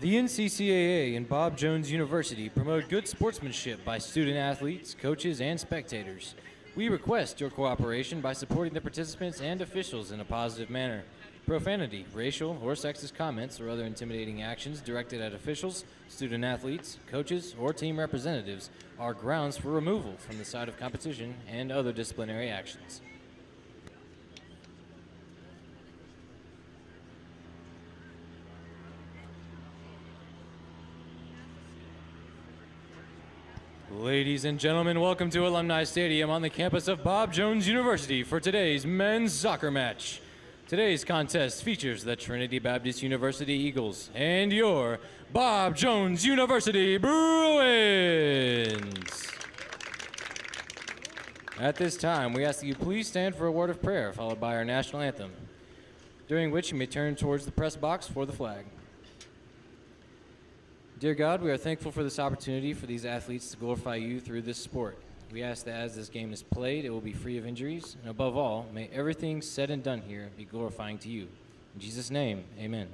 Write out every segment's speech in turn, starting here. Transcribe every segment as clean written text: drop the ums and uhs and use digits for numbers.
The NCCAA and Bob Jones University promote good sportsmanship by student athletes, coaches, and spectators. We request your cooperation by supporting the participants and officials in a positive manner. Profanity, racial, or sexist comments or other intimidating actions directed at officials, student athletes, coaches, or team representatives are grounds for removal from the site of competition and other disciplinary actions. Ladies and gentlemen, welcome to Alumni Stadium on the campus of Bob Jones University for today's men's soccer match. Today's contest features the Trinity Baptist University Eagles and your Bob Jones University Bruins. At this time, we ask that you please stand for a word of prayer followed by our national anthem, during which you may turn towards the press box for the flag. Dear God, we are thankful for this opportunity for these athletes to glorify you through this sport. We ask that as this game is played, it will be free of injuries, and above all, may everything said and done here be glorifying to you. In Jesus' name, amen.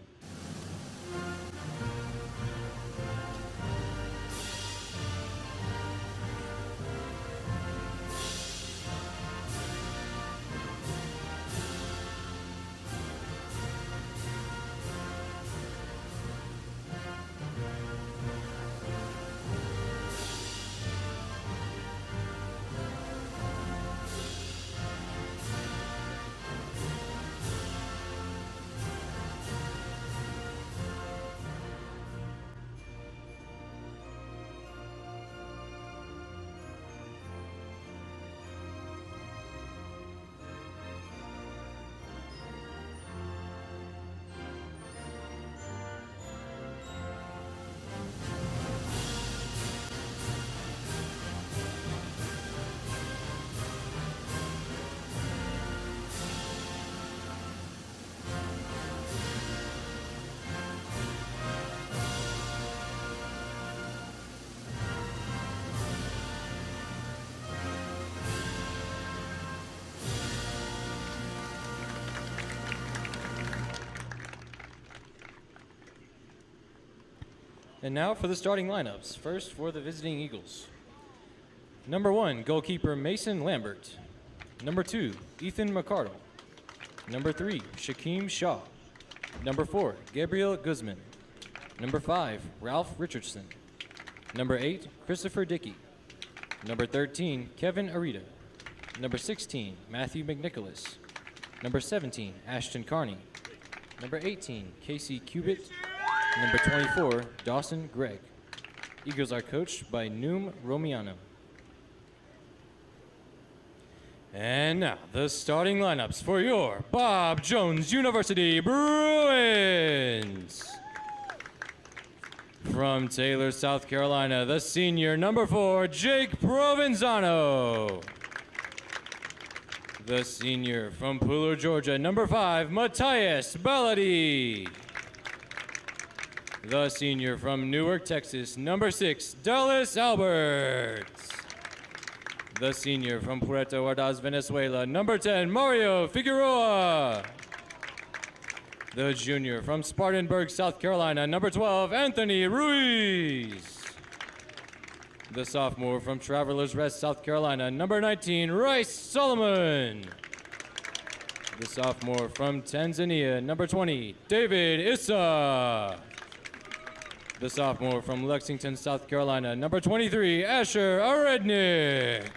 And now for the starting lineups. First for the visiting Eagles. Number 1, goalkeeper Mason Lambert. Number 2, Ethan McCardle. Number 3, Shaquem Shaw. Number 4, Gabriel Guzman. Number 5, Ralph Richardson. Number 8, Christopher Dickey. Number 13, Kevin Arita. Number 16, Matthew McNicholas. Number 17, Ashton Carney. Number 18, Casey Cubitt. Number 24, Dawson Gregg. Eagles are coached by Noom Romiano. And now, the starting lineups for your Bob Jones University Bruins. From Taylor, South Carolina, the senior, number 4, Jake Provenzano. The senior from Pooler, Georgia, number 5, Matthias Baladi. The senior from Newark, Texas, number 6, Dallas Alberts. The senior from Puerto Ordaz, Venezuela, number 10, Mario Figueroa. The junior from Spartanburg, South Carolina, number 12, Anthony Ruiz. The sophomore from Travelers Rest, South Carolina, number 19, Rice Solomon. The sophomore from Tanzania, number 20, David Issa. The sophomore from Lexington, South Carolina, number 23, Asher Arednik.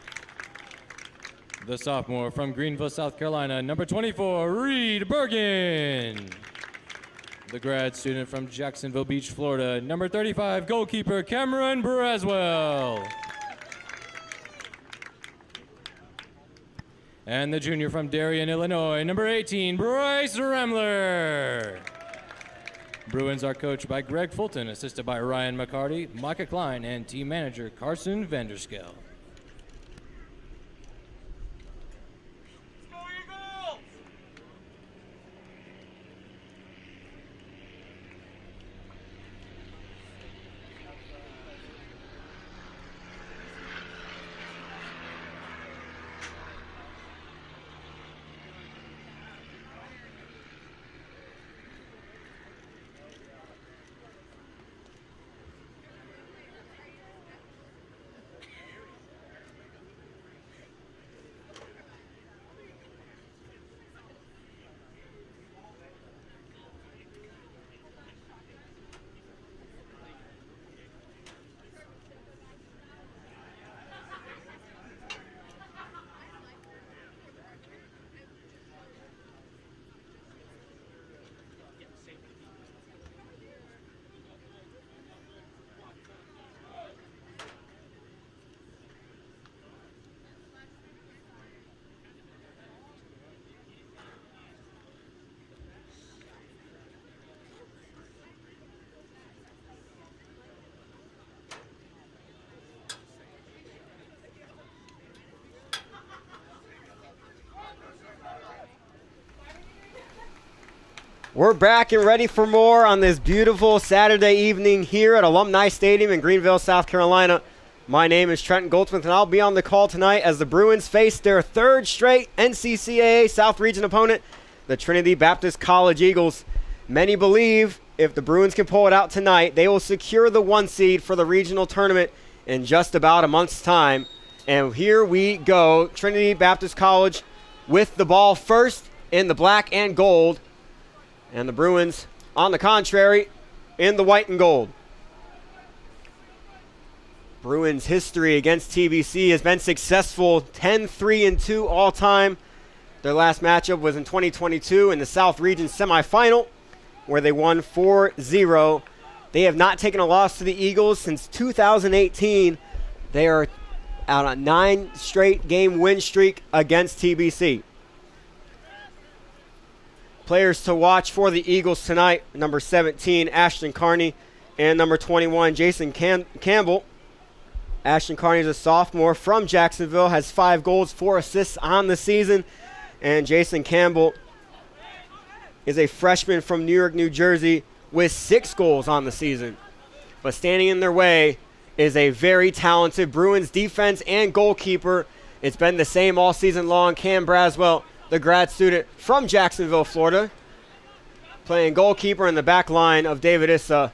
The sophomore from Greenville, South Carolina, number 24, Reed Bergen. The grad student from Jacksonville Beach, Florida, number 35, goalkeeper Cameron Braswell. And the junior from Darien, Illinois, number 18, Bryce Ramler. Bruins are coached by Greg Fulton, assisted by Ryan McCarty, Micah Klein, and team manager Carson Vanderskell. We're back and ready for more on this beautiful Saturday evening here at Alumni Stadium in Greenville, South Carolina. My name is Trenton Goldsmith, and I'll be on the call tonight as the Bruins face their third straight NCCAA South Region opponent, the Trinity Baptist College Eagles. Many believe if the Bruins can pull it out tonight, they will secure the 1 seed for the regional tournament in just about a month's time. And here we go, Trinity Baptist College with the ball first in the black and gold. And the Bruins, on the contrary, in the white and gold. Bruins history against TBC has been successful, 10-3-2 all time. Their last matchup was in 2022 in the South Region semifinal, where they won 4-0. They have not taken a loss to the Eagles since 2018. They are on a 9 straight game win streak against TBC. Players to watch for the Eagles tonight, number 17, Ashton Carney, and number 21, Jason Campbell. Ashton Carney is a sophomore from Jacksonville, has 5 goals, 4 assists on the season. And Jason Campbell is a freshman from Newark, New Jersey, with 6 goals on the season. But standing in their way is a very talented Bruins defense and goalkeeper. It's been the same all season long. Cam Braswell, the grad student from Jacksonville, Florida, playing goalkeeper in the back line of David Issa,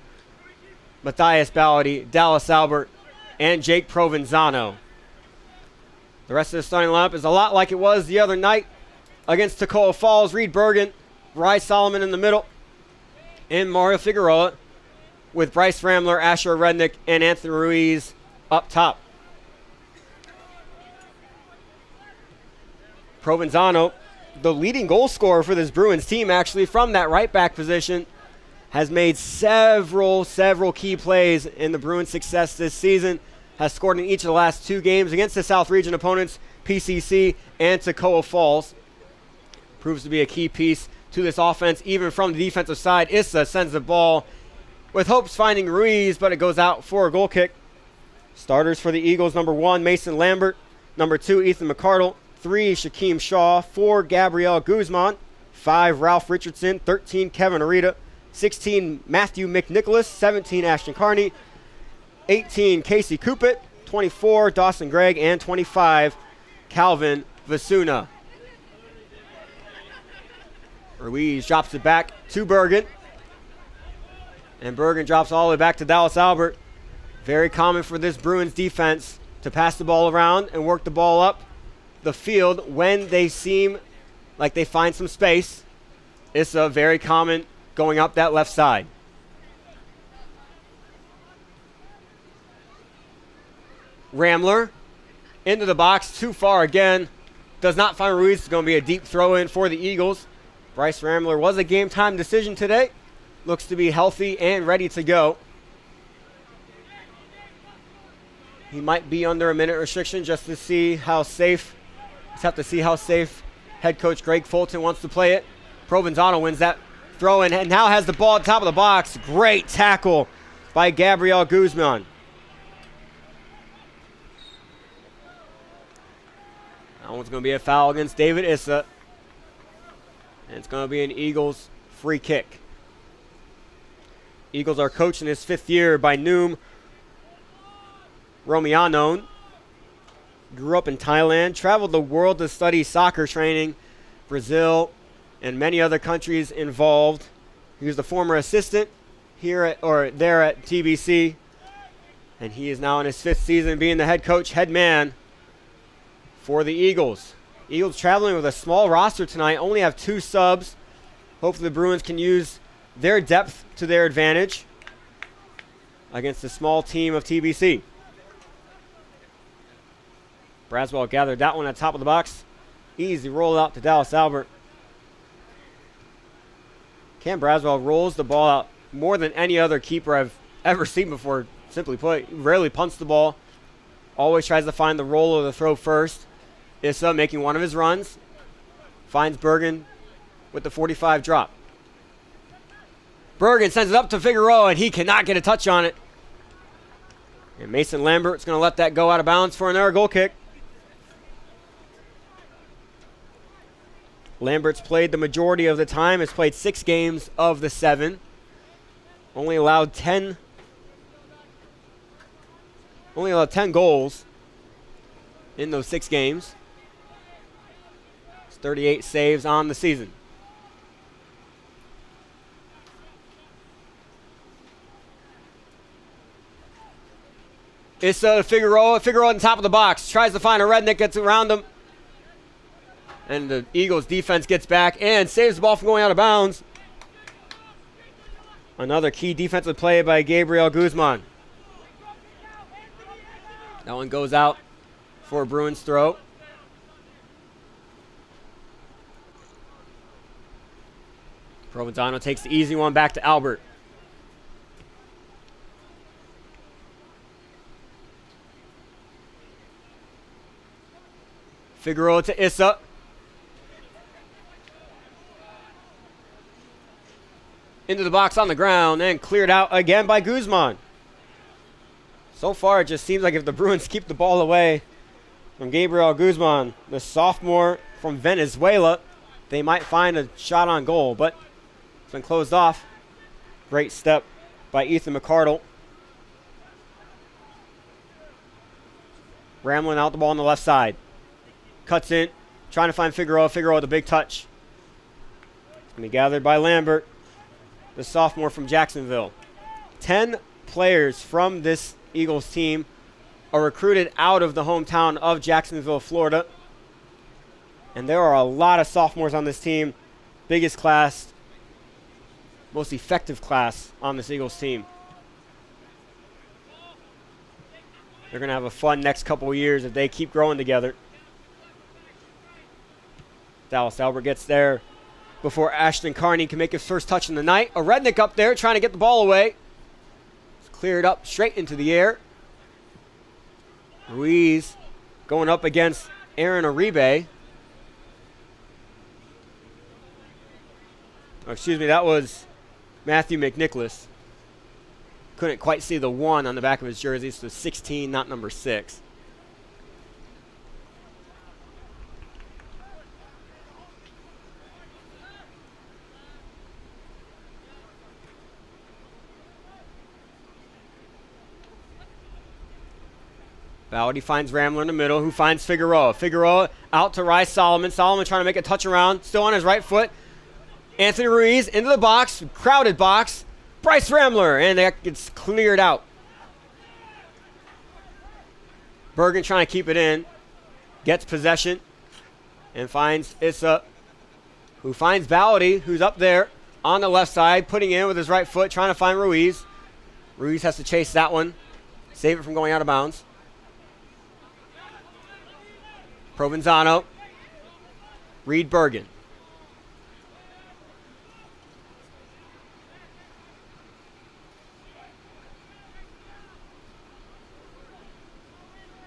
Matthias Ballady, Dallas Albert, and Jake Provenzano. The rest of the starting lineup is a lot like it was the other night against Toccoa Falls. Reed Bergen, Rye Solomon in the middle, and Mario Figueroa, with Bryce Ramler, Asher Rednick, and Anthony Ruiz up top. Provenzano, the leading goal scorer for this Bruins team, actually from that right back position, has made several key plays in the Bruins' success this season, has scored in each of the last 2 games against the South Region opponents, PCC and Toccoa Falls. Proves to be a key piece to this offense, even from the defensive side. Issa sends the ball with hopes finding Ruiz, but it goes out for a goal kick. Starters for the Eagles, number 1, Mason Lambert, number 2, Ethan McCardle, 3, Shaquem Shaw, 4, Gabriel Guzman, 5, Ralph Richardson, 13, Kevin Arita, 16, Matthew McNicholas, 17, Ashton Carney, 18, Casey Coupet, 24, Dawson Gregg, and 25, Calvin Vasuna. Ruiz drops it back to Bergen, and Bergen drops all the way back to Dallas Albert. Very common for this Bruins defense to pass the ball around and work the ball up the field when they seem like they find some space. It's a very common going up that left side. Ramler into the box, too far again. Does not find Ruiz. It's going to be a deep throw in for the Eagles. Bryce Ramler was a game time decision today. Looks to be healthy and ready to go. He might be under a minute restriction just to see how safe. Just have to see how safe head coach Greg Fulton wants to play it. Provenzano wins that throw in and now has the ball at the top of the box. Great tackle by Gabriel Guzman. That one's going to be a foul against David Issa. And it's going to be an Eagles free kick. Eagles are coached in his 5th year by Noom Romianon. Grew up in Thailand, traveled the world to study soccer training, Brazil, and many other countries involved. He was the former assistant there at TBC, and he is now in his 5th season being the head coach, head man for the Eagles. Eagles traveling with a small roster tonight, only have 2 subs. Hopefully the Bruins can use their depth to their advantage against the small team of TBC. Braswell gathered that one at the top of the box. Easy roll out to Dallas Albert. Cam Braswell rolls the ball out more than any other keeper I've ever seen before, simply put. He rarely punts the ball. Always tries to find the roll or the throw first. Issa making one of his runs. Finds Bergen with the 45 drop. Bergen sends it up to Figueroa, and he cannot get a touch on it. And Mason Lambert's going to let that go out of bounds for another goal kick. Lambert's played the majority of the time, has played 6 games of the 7. Only allowed 10 goals in those 6 games. It's 38 saves on the season. It's Figueroa. Figueroa on the top of the box. Tries to find a Redneck, gets around him. And the Eagles defense gets back and saves the ball from going out of bounds. Another key defensive play by Gabriel Guzman. That one goes out for a Bruins throw. Provenzano takes the easy one back to Albert. Figueroa to Issa. Into the box on the ground and cleared out again by Guzman. So far, it just seems like if the Bruins keep the ball away from Gabriel Guzman, the sophomore from Venezuela, they might find a shot on goal, but it's been closed off. Great step by Ethan McCardle. Rambling out the ball on the left side. Cuts in, trying to find Figueroa. Figueroa with a big touch. It's going to be gathered by Lambert, the sophomore from Jacksonville. 10 players from this Eagles team are recruited out of the hometown of Jacksonville, Florida. And there are a lot of sophomores on this team. Biggest class, most effective class on this Eagles team. They're going to have a fun next couple of years if they keep growing together. Dallas Albert gets there before Ashton Carney can make his first touch in the night. A Redneck up there trying to get the ball away. It's cleared up straight into the air. Ruiz going up against Aaron Uribe. Oh, excuse me, that was Matthew McNicholas. Couldn't quite see the 1 on the back of his jersey, so 16, not number 6. Bowdy finds Ramler in the middle, who finds Figueroa. Figueroa out to Rice Solomon. Solomon trying to make a touch around, still on his right foot. Anthony Ruiz into the box, crowded box. Bryce Ramler, and that gets cleared out. Bergen trying to keep it in. Gets possession and finds Issa, who finds Bowdy, who's up there on the left side, putting in with his right foot, trying to find Ruiz. Ruiz has to chase that one, save it from going out of bounds. Provenzano, Reed Bergen.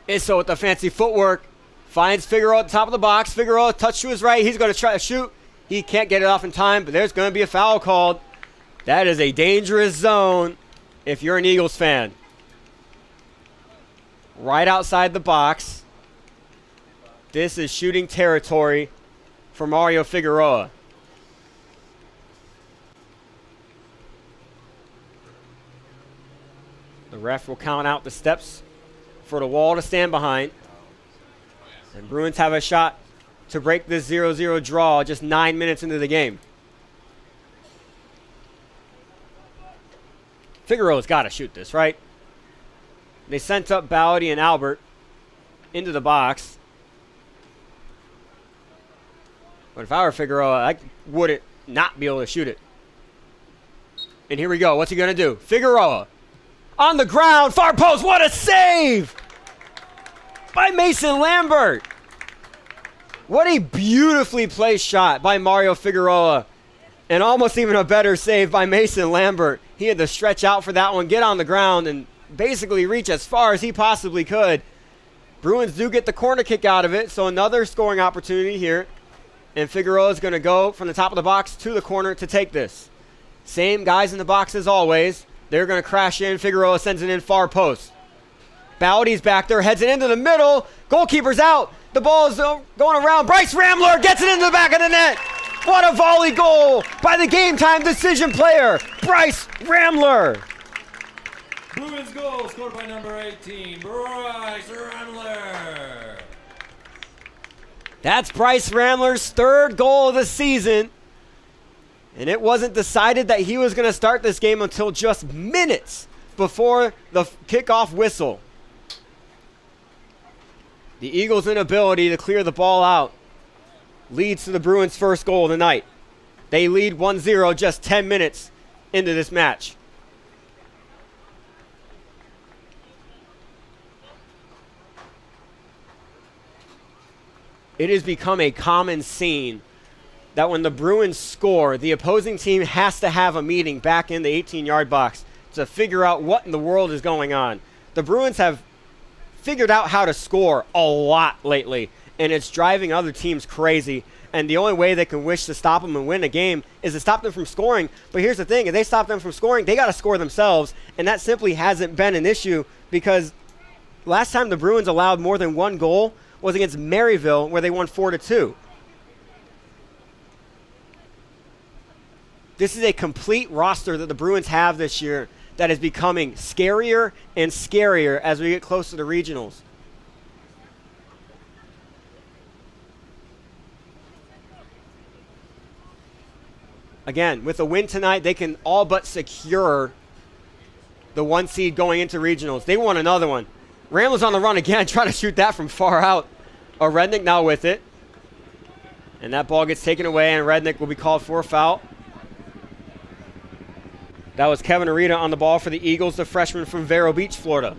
Issa with the fancy footwork. Finds Figueroa at the top of the box. Figueroa touch to his right. He's going to try to shoot. He can't get it off in time, but there's going to be a foul called. That is a dangerous zone if you're an Eagles fan. Right outside the box. This is shooting territory for Mario Figueroa. The ref will count out the steps for the wall to stand behind. And Bruins have a shot to break this 0-0 draw just 9 minutes into the game. Figueroa's got to shoot this, right? They sent up Bowdy and Albert into the box. But if I were Figueroa, I wouldn't not be able to shoot it. And here we go. What's he going to do? Figueroa on the ground, far post. What a save by Mason Lambert. What a beautifully placed shot by Mario Figueroa. And almost even a better save by Mason Lambert. He had to stretch out for that one, get on the ground, and basically reach as far as he possibly could. Bruins do get the corner kick out of it, so another scoring opportunity here. And Figueroa is going to go from the top of the box to the corner to take this. Same guys in the box as always. They're going to crash in. Figueroa sends it in far post. Bowdy's back there, heads it into the middle. Goalkeeper's out. The ball is going around. Bryce Ramler gets it into the back of the net. What a volley goal by the game time decision player, Bryce Ramler. Bruins goal scored by number 18, Bryce Ramler. That's Bryce Ramler's third goal of the season. And it wasn't decided that he was going to start this game until just minutes before the kickoff whistle. The Eagles' inability to clear the ball out leads to the Bruins' first goal of the night. They lead 1-0 just 10 minutes into this match. It has become a common scene that when the Bruins score, the opposing team has to have a meeting back in the 18-yard box to figure out what in the world is going on. The Bruins have figured out how to score a lot lately, and it's driving other teams crazy. And the only way they can wish to stop them and win a game is to stop them from scoring. But here's the thing, if they stop them from scoring, they got to score themselves, and that simply hasn't been an issue because last time the Bruins allowed more than one goal was against Maryville, where they won 4-2. This is a complete roster that the Bruins have this year that is becoming scarier and scarier as we get closer to regionals. Again, with a win tonight, they can all but secure the 1 seed going into regionals. They want another one. Ramler's on the run again, trying to shoot that from far out. Rednick now with it. And that ball gets taken away, and Rednick will be called for a foul. That was Kevin Arita on the ball for the Eagles, the freshman from Vero Beach, Florida.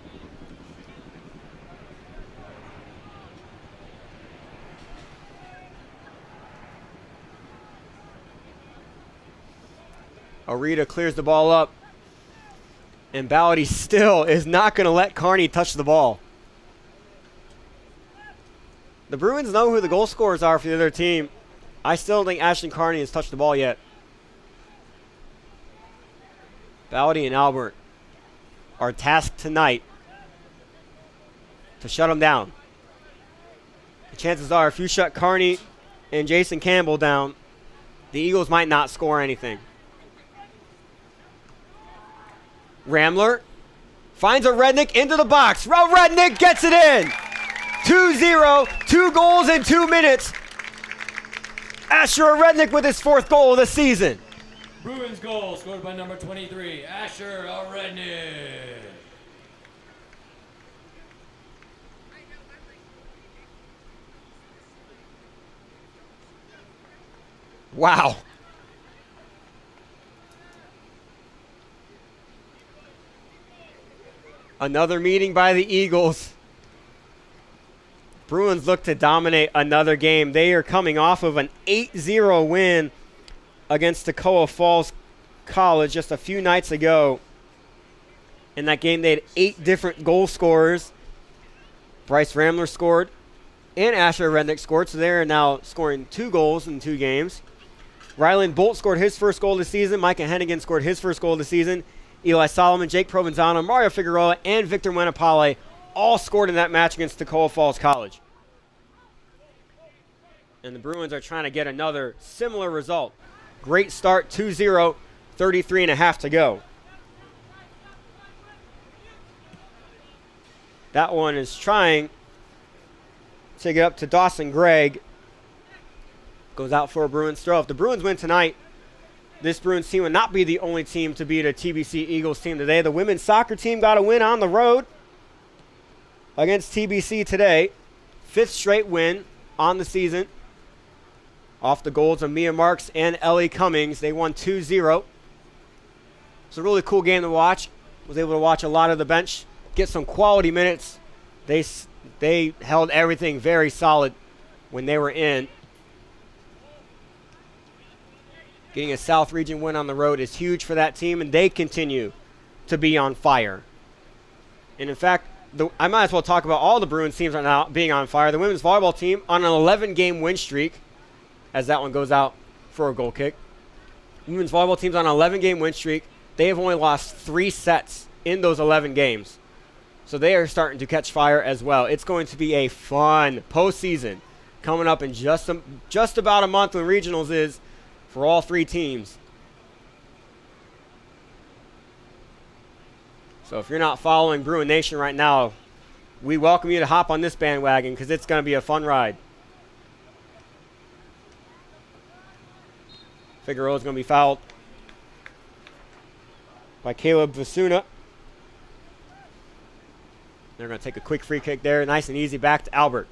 Arita clears the ball up. And Ballady still is not going to let Kearney touch the ball. The Bruins know who the goal scorers are for the other team. I still don't think Ashton Kearney has touched the ball yet. Ballady and Albert are tasked tonight to shut them down. The chances are if you shut Kearney and Jason Campbell down, the Eagles might not score anything. Ramler finds a Rednick into the box. Rednick gets it in. 2-0, 2 goals in 2 minutes. Asher Rednick with his 4th goal of the season. Bruins goal scored by number 23, Asher Rednick. Wow. Another meeting by the Eagles. Bruins look to dominate another game. They are coming off of an 8-0 win against Toccoa Falls College just a few nights ago. In that game, they had 8 different goal scorers. Bryce Ramler scored and Asher Rednick scored, so they are now scoring 2 goals in 2 games. Ryland Bolt scored his first goal of the season. Micah Hennigan scored his first goal of the season. Eli Solomon, Jake Provenzano, Mario Figueroa, and Victor Wenapale all scored in that match against Toccoa Falls College. And the Bruins are trying to get another similar result. Great start, 2-0, 33 and a half to go. That one is trying to get up to Dawson Gregg. Goes out for a Bruins throw. If the Bruins win tonight, this Bruins team would not be the only team to beat a TBC Eagles team today. The women's soccer team got a win on the road against TBC today. 5th straight win on the season. Off the goals of Mia Marks and Ellie Cummings. They won 2-0. It's a really cool game to watch. Was able to watch a lot of the bench, get some quality minutes. They held everything very solid when they were in. Getting a South Region win on the road is huge for that team, and they continue to be on fire. And in fact, I might as well talk about all the Bruins teams right now being on fire. The women's volleyball team on an 11-game win streak, as that one goes out for a goal kick. The women's volleyball team's on an 11-game win streak. They have only lost 3 sets in those 11 games. So they are starting to catch fire as well. It's going to be a fun postseason coming up in just about a month when regionals is for all three teams. So if you're not following Bruin Nation right now, we welcome you to hop on this bandwagon because it's going to be a fun ride. Figueroa is going to be fouled by Caleb Vasuna. They're going to take a quick free kick there. Nice and easy back to Albert.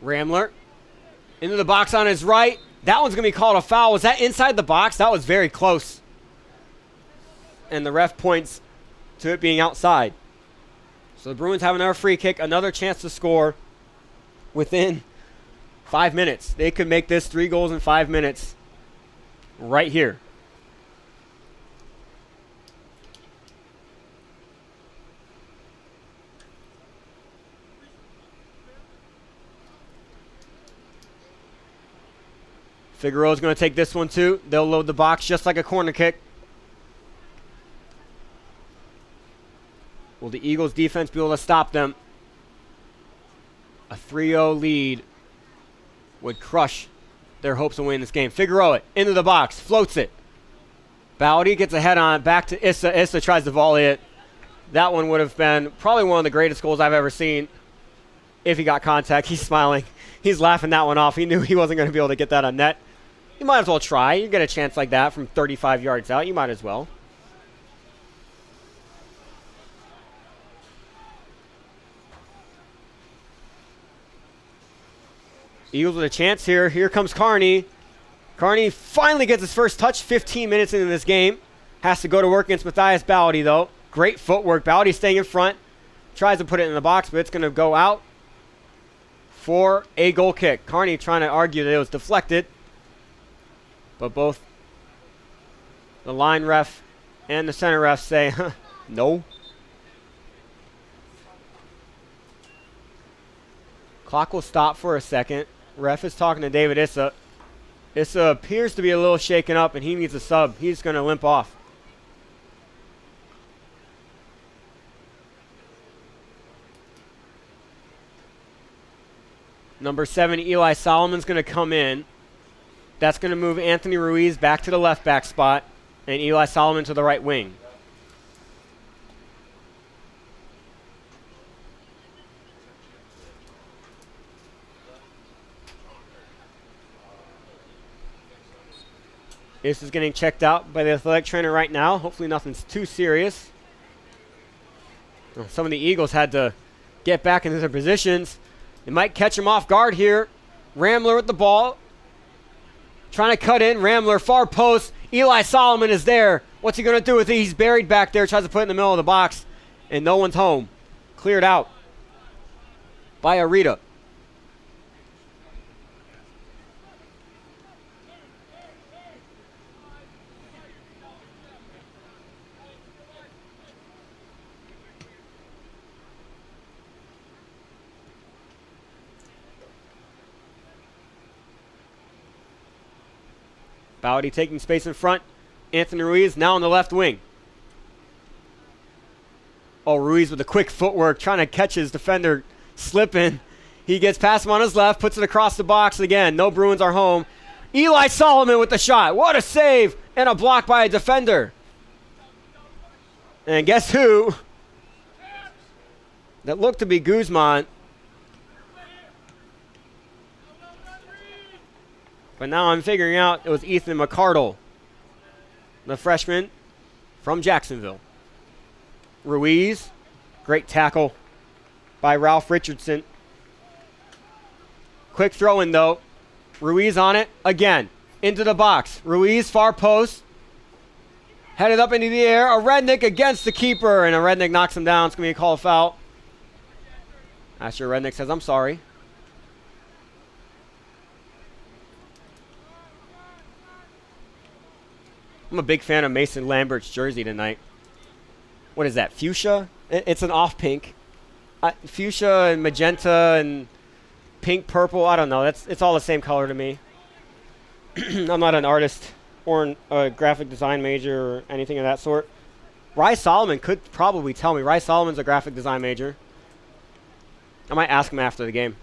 Ramler into the box on his right. That one's going to be called a foul. Was that inside the box? That was very close. And the ref points to it being outside. So the Bruins have another free kick, another chance to score within 5 minutes. They could make this 3 goals in 5 minutes right here. Figueroa's going to take this one too. They'll load the box just like a corner kick. Will the Eagles defense be able to stop them? A 3-0 lead would crush their hopes of winning this game. Figueroa into the box, floats it. Bowdy gets a head on, back to Issa. Issa tries to volley it. That one would have been probably one of the greatest goals I've ever seen. If he got contact, he's smiling. He's laughing that one off. He knew he wasn't going to be able to get that on net. You might as well try. You get a chance like that from 35 yards out. You might as well. Eagles with a chance here. Here comes Kearney. Kearney finally gets his first touch 15 minutes into this game. Has to go to work against Matthias Bowdy, though. Great footwork. Bowdy staying in front. Tries to put it in the box, but it's going to go out for a goal kick. Kearney trying to argue that it was deflected. But both the line ref and the center ref say, no. Clock will stop for a second. Ref is talking to David Issa. Issa appears to be a little shaken up and he needs a sub. He's going to limp off. Number 7, Eli Solomon's going to come in. That's going to move Anthony Ruiz back to the left back spot and Eli Solomon to the right wing. This is getting checked out by the athletic trainer right now. Hopefully nothing's too serious. Some of the Eagles had to get back into their positions. They might catch him off guard here. Ramler with the ball. Trying to cut in. Ramler, far post. Eli Solomon is there. What's he going to do with it? He's buried back there. Tries to put it in the middle of the box. And no one's home. Cleared out by Arita. Bowdy taking space in front. Anthony Ruiz now on the left wing. Oh, Ruiz with a quick footwork, trying to catch his defender slipping. He gets past him on his left, puts it across the box again. No Bruins are home. Eli Solomon with the shot. What a save and a block by a defender. And guess who? That looked to be Guzman. But now I'm figuring out it was Ethan McCardle, the freshman from Jacksonville. Ruiz, great tackle by Ralph Richardson. Quick throw in though. Ruiz on it again. Into the box. Ruiz, far post. Headed up into the air. A Rednick against the keeper. And a Rednick knocks him down. It's going to be a call of foul. Asher Rednick says, I'm sorry. I'm a big fan of Mason Lambert's jersey tonight. What is that, fuchsia? It's an off pink. Fuchsia and magenta and pink, purple. I don't know. It's all the same color to me. I'm not an artist or a graphic design major or anything of that sort. Rice Solomon could probably tell me. Rice Solomon's a graphic design major. I might ask him after the game.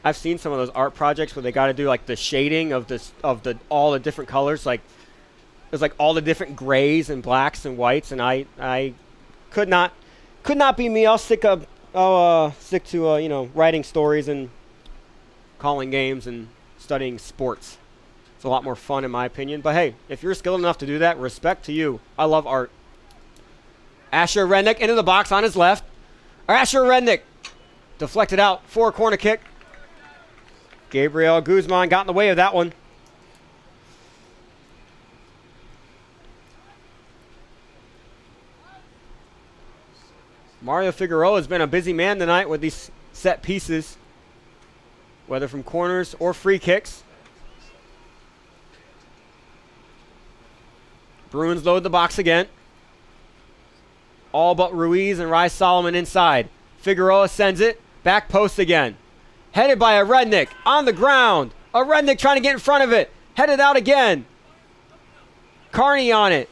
I've seen some of those art projects where they got to do like the shading of all the different colors. Like there's like all the different grays and blacks and whites, and I could not be me. I'll stick to writing stories and calling games and studying sports. It's a lot more fun in my opinion. But hey, if you're skilled enough to do that, respect to you. I love art. Asher Rednick into the box on his left. Asher Rednick deflected out for a corner kick. Gabriel Guzman got in the way of that one. Mario Figueroa has been a busy man tonight with these set pieces, whether from corners or free kicks. Bruins load the box again. All but Ruiz and Rice Solomon inside. Figueroa sends it. Back post again. Headed by a Rednick on the ground. A Rednick trying to get in front of it. Headed out again. Carney on it.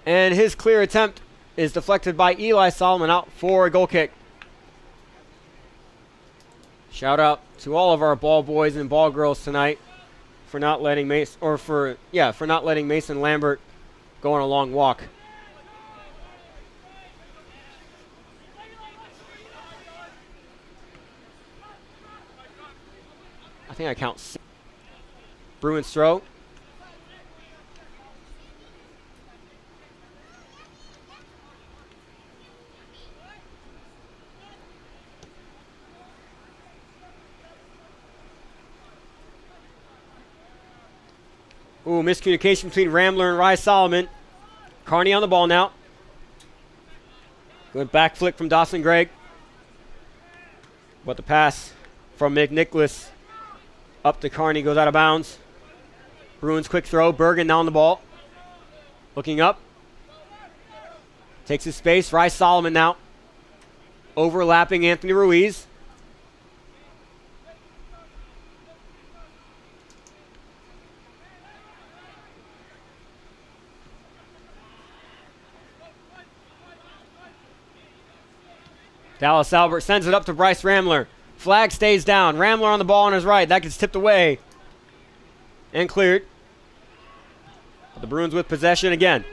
And his clear attempt is deflected by Eli Solomon out for a goal kick. Shout out to all of our ball boys and ball girls tonight for not letting Mason Lambert go on a long walk. I think I count 6. Bruins throw. Ooh, miscommunication between Ramler and Rice Solomon. Carney on the ball now. Good back flick from Dawson Gregg. But the pass from McNicholas up to Carney goes out of bounds. Bruins quick throw. Bergen now on the ball. Looking up. Takes his space. Rice Solomon now. Overlapping Anthony Ruiz. Dallas Albert sends it up to Bryce Ramler. Flag stays down. Ramler on the ball on his right. That gets tipped away and cleared. The Bruins with possession again.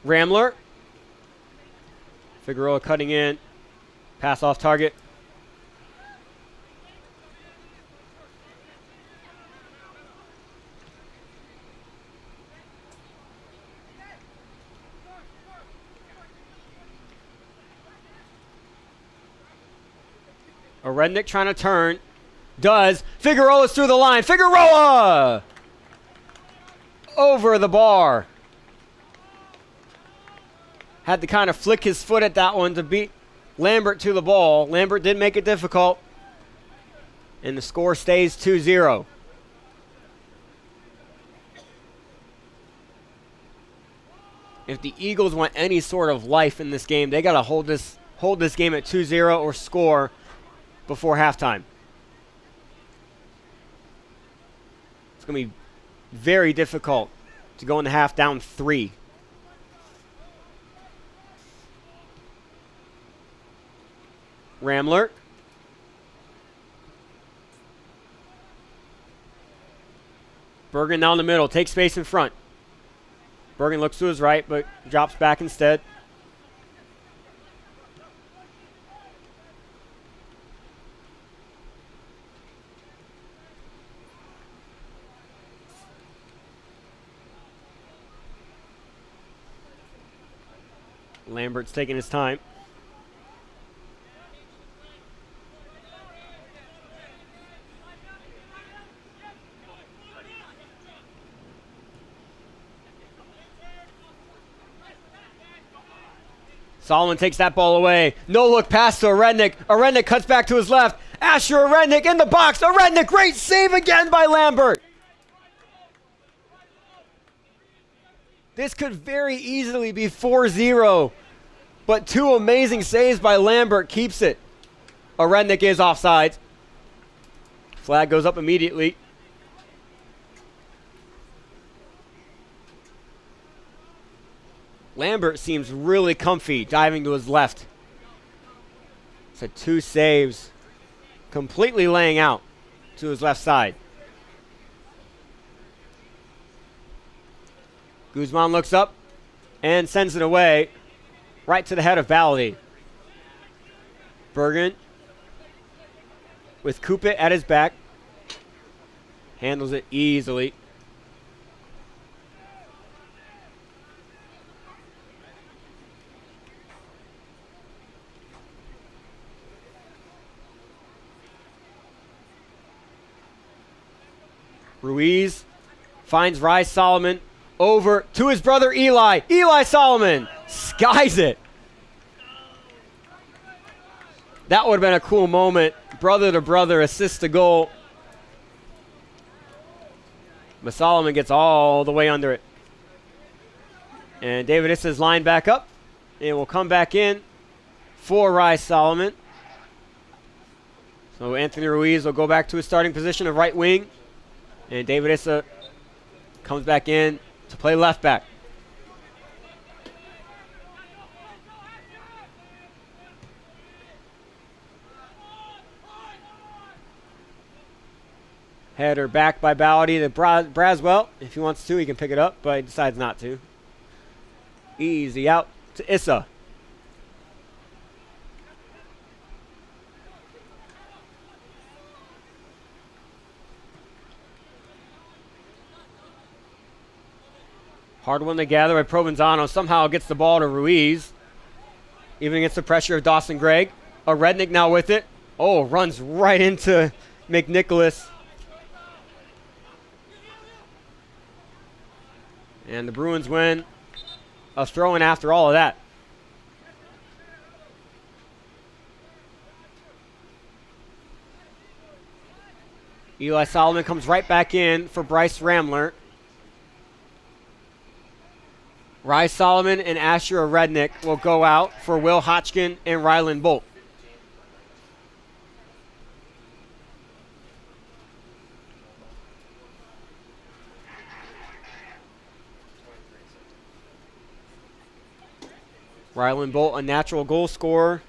Ramler. Figueroa cutting in. Pass off target. Rednick trying to turn. Does. Figueroa's through the line. Figueroa! Over the bar. Had to kind of flick his foot at that one to beat Lambert to the ball. Lambert did make it difficult. And the score stays 2-0. If the Eagles want any sort of life in this game, they got to hold this game at 2-0 or score before halftime. It's going to be very difficult to go in the half down 3. Ramler. Bergen now in the middle. Takes space in front. Bergen looks to his right, but drops back instead. Lambert's taking his time. Solomon takes that ball away. No look pass to Rednick. Rednick cuts back to his left. Asher Rednick in the box. Rednick, great save again by Lambert. This could very easily be 4-0, but two amazing saves by Lambert keeps it. Rednick is offside. Flag goes up immediately. Lambert seems really comfy diving to his left. So two saves, completely laying out to his left side. Guzman looks up and sends it away right to the head of Ballady. Bergen with Kupit at his back. Handles it easily. Ruiz finds Rise Solomon over to his brother Eli. Eli Solomon skies it. That would have been a cool moment. Brother to brother, assist to goal. But Solomon gets all the way under it. And David Issa's lined back up. It will come back in for Rise Solomon. So Anthony Ruiz will go back to his starting position of right wing. And David Issa comes back in to play left back. Header back by Ballady to Braswell. If he wants to, he can pick it up, but he decides not to. Easy out to Issa. Hard one to gather by Provenzano. Somehow gets the ball to Ruiz. Even against the pressure of Dawson Gregg. Rednick now with it. Oh, runs right into McNicholas. And the Bruins win a throw-in after all of that. Eli Solomon comes right back in for Bryce Ramler. Rise Solomon and Asher Rednick will go out for Will Hotchkin and Ryland Bolt. Ryland Bolt, a natural goal scorer,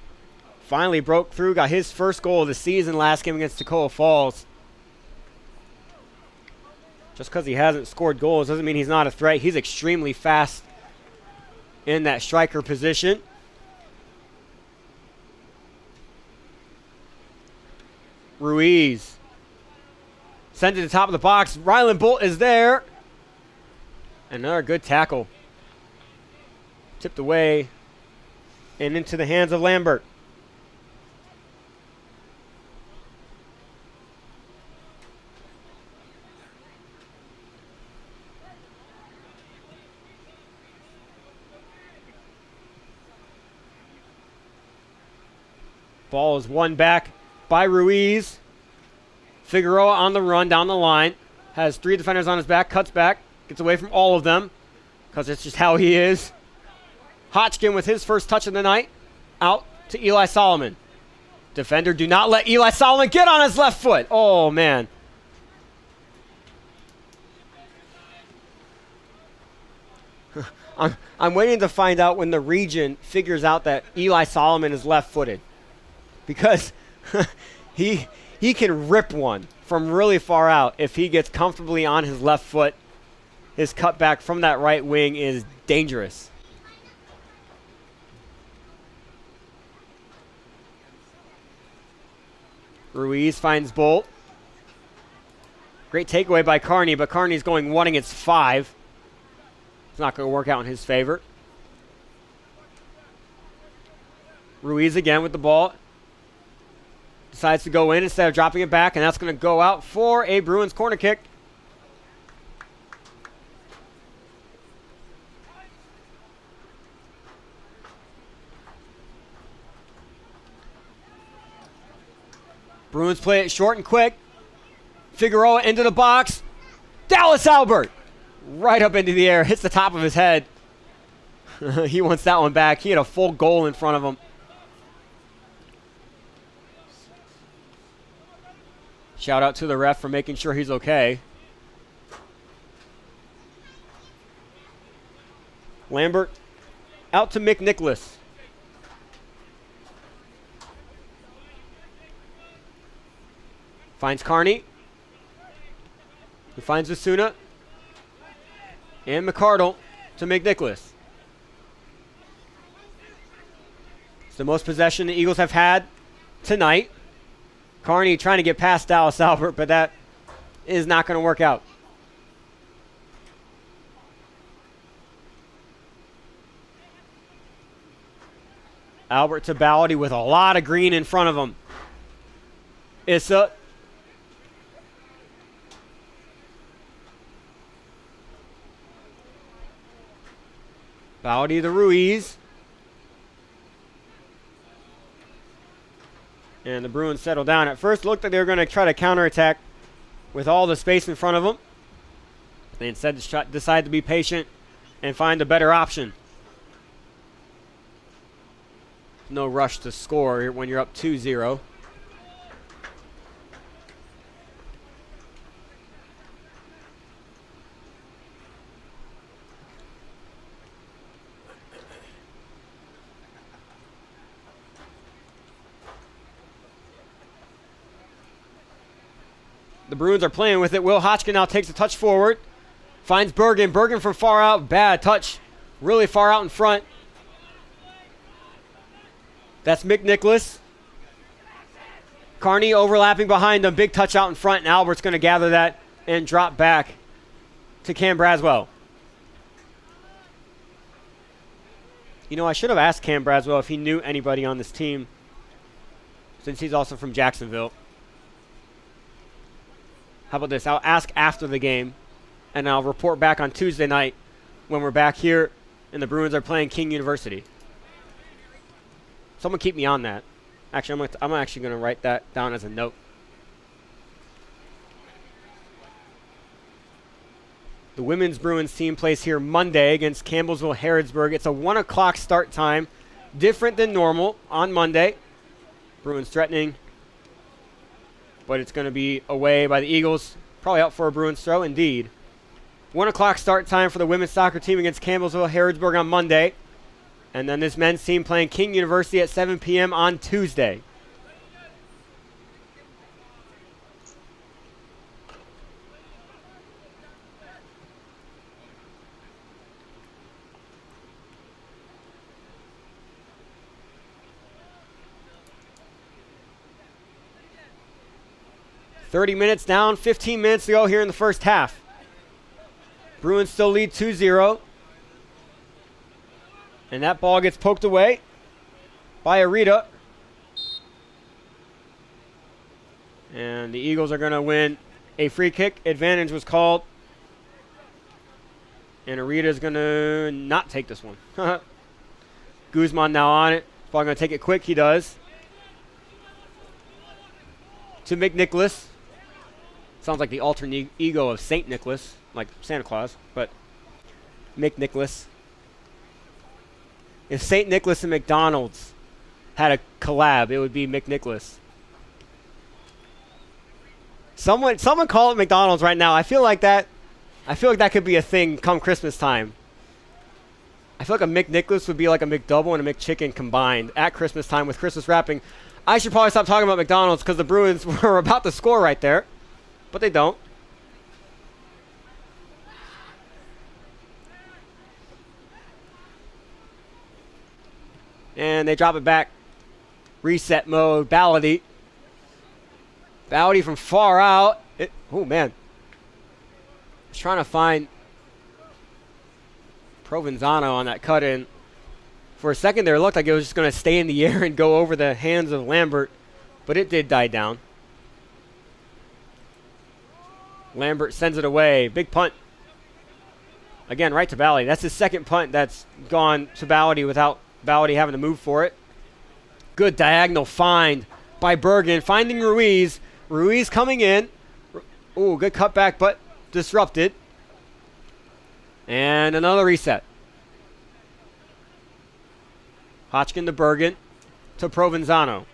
finally broke through, got his first goal of the season last game against Toccoa Falls. Just because he hasn't scored goals doesn't mean he's not a threat. He's extremely fast in that striker position. Ruiz sends it to the top of the box. Ryland Bolt is there. Another good tackle. Tipped away and into the hands of Lambert. Ball is won back by Ruiz. Figueroa on the run down the line. Has three defenders on his back. Cuts back. Gets away from all of them because it's just how he is. Hotchkin with his first touch of the night. Out to Eli Solomon. Defender, do not let Eli Solomon get on his left foot. Oh, man. I'm waiting to find out when the region figures out that Eli Solomon is left-footed. Because he can rip one from really far out if he gets comfortably on his left foot. His cutback from that right wing is dangerous. Ruiz finds Bolt. Great takeaway by Carney, but Carney's going 1 against 5. It's not going to work out in his favor. Ruiz again with the ball. Decides to go in instead of dropping it back, and that's going to go out for a Bruins corner kick. Bruins play it short and quick. Figueroa into the box. Dallas Albert right up into the air, hits the top of his head. He wants that one back. He had a full goal in front of him. Shout out to the ref for making sure he's okay. Lambert out to McNicholas. Finds Carney. He finds Asuna. And McCardle to McNicholas. It's the most possession the Eagles have had tonight. Carney trying to get past Dallas Albert, but that is not going to work out. Albert to Ballady with a lot of green in front of him. Issa. Ballady to Ruiz. And the Bruins settle down. At first, looked like they were going to try to counterattack with all the space in front of them. They instead decided to be patient and find a better option. No rush to score when you're up 2-0. The Bruins are playing with it. Will Hotchkin now takes a touch forward. Finds Bergen. Bergen from far out. Bad touch. Really far out in front. That's McNicholas. Carney overlapping behind him. Big touch out in front, and Albert's going to gather that and drop back to Cam Braswell. You know, I should have asked Cam Braswell if he knew anybody on this team, since he's also from Jacksonville. How about this? I'll ask after the game, and I'll report back on Tuesday night when we're back here and the Bruins are playing King University. Someone keep me on that. Actually, I'm actually going to write that down as a note. The women's Bruins team plays here Monday against Campbellsville-Harrodsburg. It's a 1 o'clock start time, different than normal on Monday. Bruins threatening, but it's going to be away by the Eagles. Probably out for a Bruins throw, indeed. 1 o'clock start time for the women's soccer team against Campbellsville-Harrodsburg on Monday. And then this men's team playing King University at 7 p.m. on Tuesday. .30 minutes down, 15 minutes to go here in the first half. Bruins still lead 2-0. And that ball gets poked away by Arita. And the Eagles are going to win a free kick. Advantage was called. And Arita is going to not take this one. Guzman now on it. Probably going to take it quick. He does. To McNicholas. Sounds like the alter ego of St. Nicholas, like Santa Claus, but McNicholas. If St. Nicholas and McDonald's had a collab, it would be McNicholas. Someone call it McDonald's right now. I feel like that could be a thing come Christmas time. I feel like a McNicholas would be like a McDouble and a McChicken combined at Christmas time with Christmas wrapping. I should probably stop talking about McDonald's because the Bruins were about to score right there, but they don't. And they drop it back. Reset mode. Ballady. Ballady from far out. Oh, man. I was trying to find Provenzano on that cut-in. For a second there, it looked like it was just going to stay in the air and go over the hands of Lambert. But it did die down. Lambert sends it away. Big punt. Again, right to Ballady. That's his second punt that's gone to Ballady without Ballady having to move for it. Good diagonal find by Bergen. Finding Ruiz. Ruiz coming in. Ooh, good cutback, but disrupted. And another reset. Hodgkin to Bergen to Provenzano.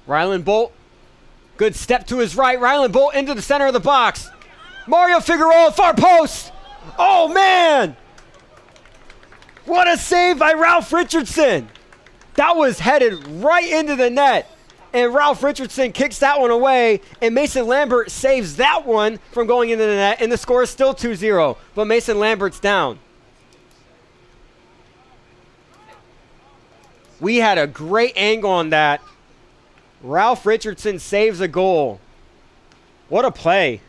Ryland Bolt. Good step to his right. Ryland Bolt into the center of the box. Mario Figueroa, far post. Oh, man. What a save by Ralph Richardson. That was headed right into the net. And Ralph Richardson kicks that one away. And Mason Lambert saves that one from going into the net. And the score is still 2-0. But Mason Lambert's down. We had a great angle on that. Ralph Richardson saves a goal. What a play.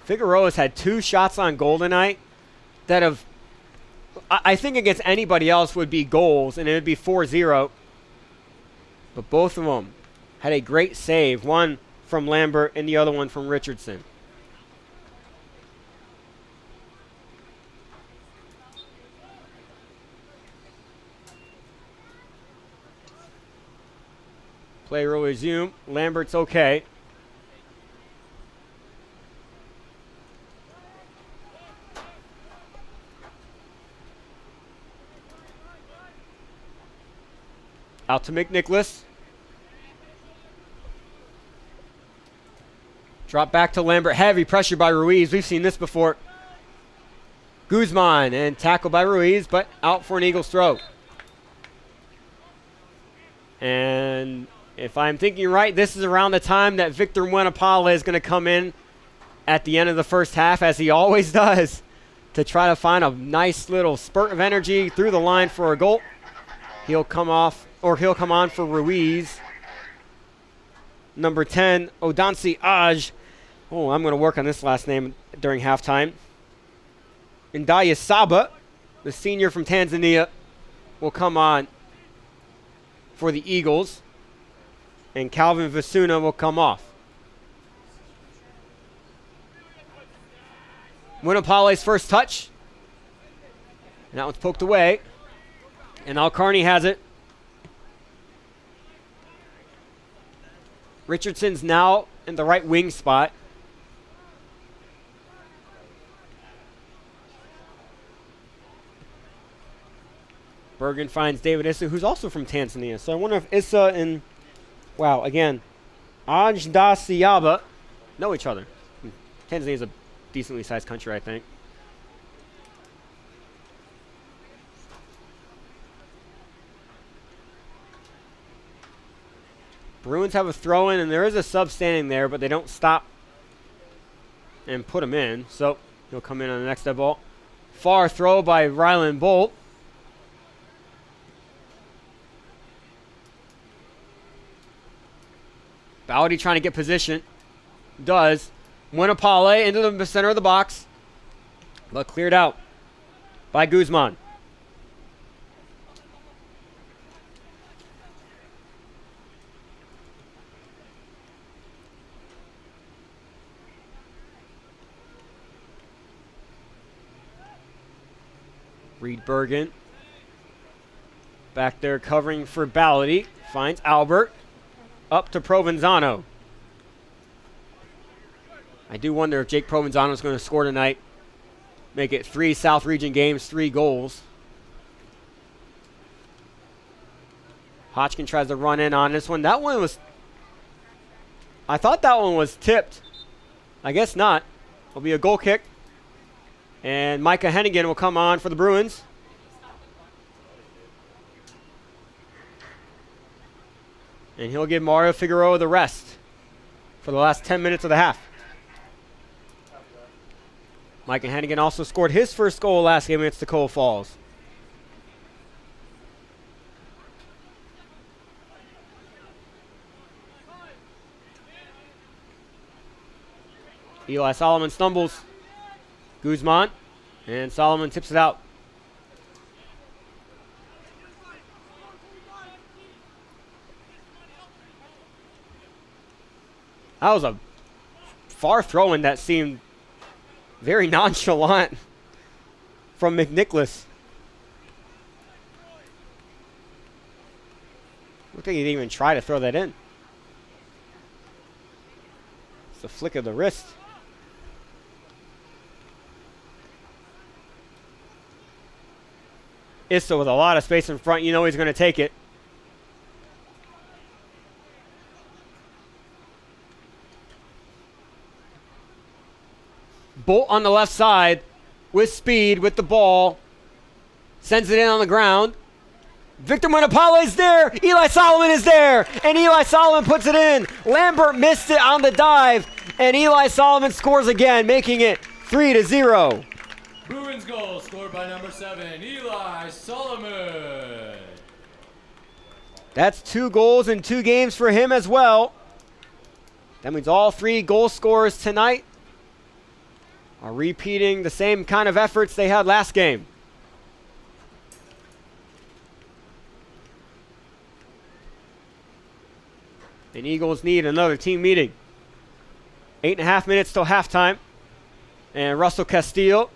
Figueroa's had 2 shots on goal tonight that have, I think against anybody else would be goals, and it would be 4-0. But both of them had a great save. One from Lambert and the other one from Richardson. Play will resume. Lambert's okay. Out to McNicholas. Drop back to Lambert. Heavy pressure by Ruiz. We've seen this before. Guzman and tackle by Ruiz, but out for an Eagles throw. And if I'm thinking right, this is around the time that Victor Muenapala is going to come in at the end of the first half, as he always does, to try to find a nice little spurt of energy through the line for a goal. He'll come off, or he'll come on for Ruiz. Number 10, Odansi Aj. Oh, I'm going to work on this last name during halftime. Indaya Saba, the senior from Tanzania, will come on for the Eagles. And Calvin Vasuna will come off. Muenapale's first touch. And that one's poked away. And now Carney has it. Richardson's now in the right wing spot. Bergen finds David Issa, who's also from Tanzania. So I wonder if Issa and, wow, again, Ajda Siaba know each other. Tanzania is a decently sized country, I think. Bruins have a throw-in, and there is a sub standing there, but they don't stop and put him in. So he'll come in on the next dead ball. Far throw by Ryland Bolt. Bowdy trying to get position. Does. Muenapale into the center of the box. But cleared out by Guzman. Reed Bergen. Back there covering for Ballady. Finds Albert. Up to Provenzano. I do wonder if Jake Provenzano is going to score tonight. Make it 3 South Region games, 3 goals. Hodgkin tries to run in on this one. That one was... I thought that one was tipped. I guess not. It'll be a goal kick. And Micah Hennigan will come on for the Bruins. And he'll give Mario Figueroa the rest for the last 10 minutes of the half. Micah Hennigan also scored his first goal last game against Tacoma Falls. Eli Solomon stumbles. Guzman. And Solomon tips it out. That was a far throw-in that seemed very nonchalant from McNicholas. Looked like he didn't even try to throw that in. It's a flick of the wrist. Issa with a lot of space in front. You know he's going to take it. Bolt on the left side with speed with the ball. Sends it in on the ground. Victor Munapale is there. Eli Solomon is there. And Eli Solomon puts it in. Lambert missed it on the dive. And Eli Solomon scores again, making it 3-0. Bruins goal scored by number 7, Eli Solomon. That's 2 goals in 2 games for him as well. That means all 3 goal scorers tonight are repeating the same kind of efforts they had last game. And Eagles need another team meeting. 8.5 minutes till halftime. And Russell Castillo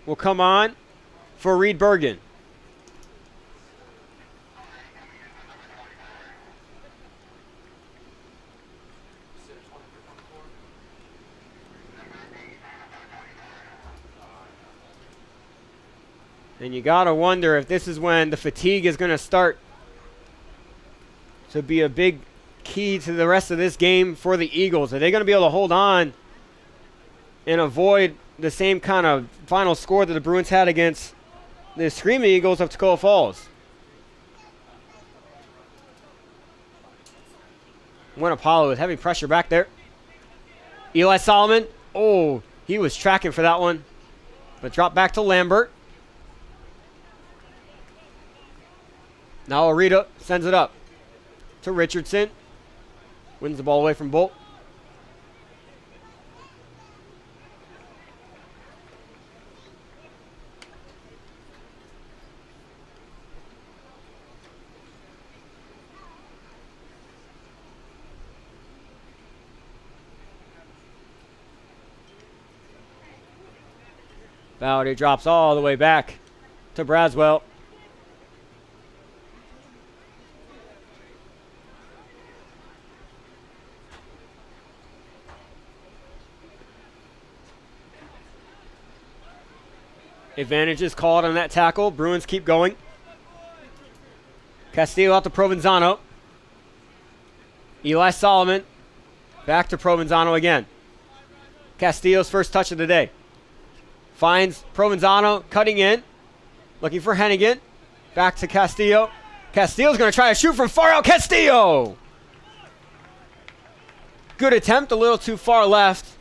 will come on for Reed Bergen. And you got to wonder if this is when the fatigue is going to start to be a big key to the rest of this game for the Eagles. Are they going to be able to hold on and avoid the same kind of final score that the Bruins had against the Screaming Eagles of Tacoma Falls? Went Apollo with heavy pressure back there. Eli Solomon. Oh, he was tracking for that one. But dropped back to Lambert. Now Arita sends it up to Richardson. Wins the ball away from Bolt. Bowdy drops all the way back to Braswell. Advantage is called on that tackle. Bruins keep going. Castillo out to Provenzano. Eli Solomon back to Provenzano again. Castillo's first touch of the day. Finds Provenzano cutting in. Looking for Hennigan. Back to Castillo. Castillo's going to try to shoot from far out. Castillo! Good attempt, a little too far left.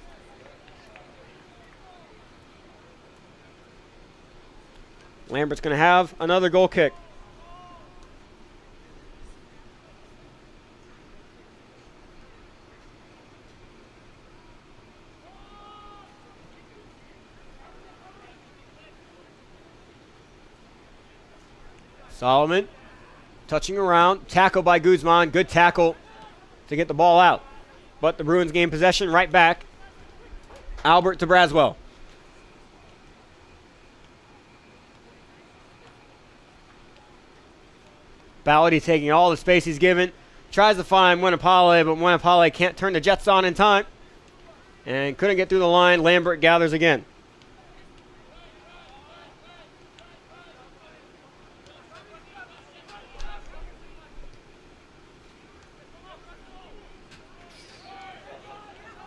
Lambert's going to have another goal kick. Solomon touching around. Tackle by Guzman. Good tackle to get the ball out. But the Bruins gain possession right back. Albert to Braswell. Ballady taking all the space he's given. Tries to find Winapale, but Winapale can't turn the Jets on in time. And couldn't get through the line. Lambert gathers again.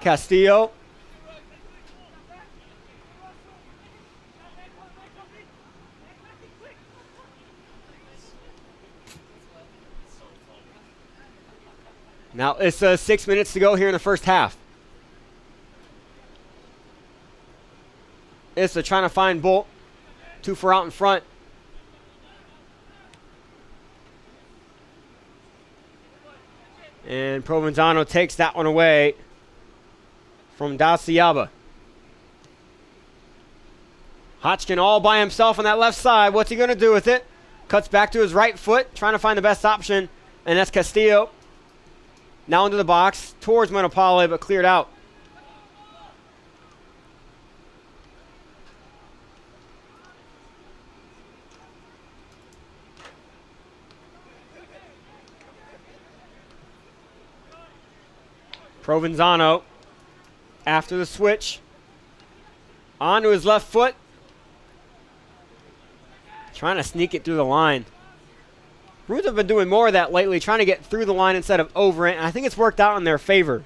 Castillo. Now it's 6 minutes to go here in the first half. Issa trying to find Bolt. 2 for out in front. And Provenzano takes that one away from Daciaba. Hodgkin all by himself on that left side. What's he going to do with it? Cuts back to his right foot, trying to find the best option. And that's Castillo. Now into the box, towards Monopale, but cleared out Provenzano, after the switch, onto his left foot. Trying to sneak it through the line. Bruins have been doing more of that lately, trying to get through the line instead of over it, and I think it's worked out in their favor.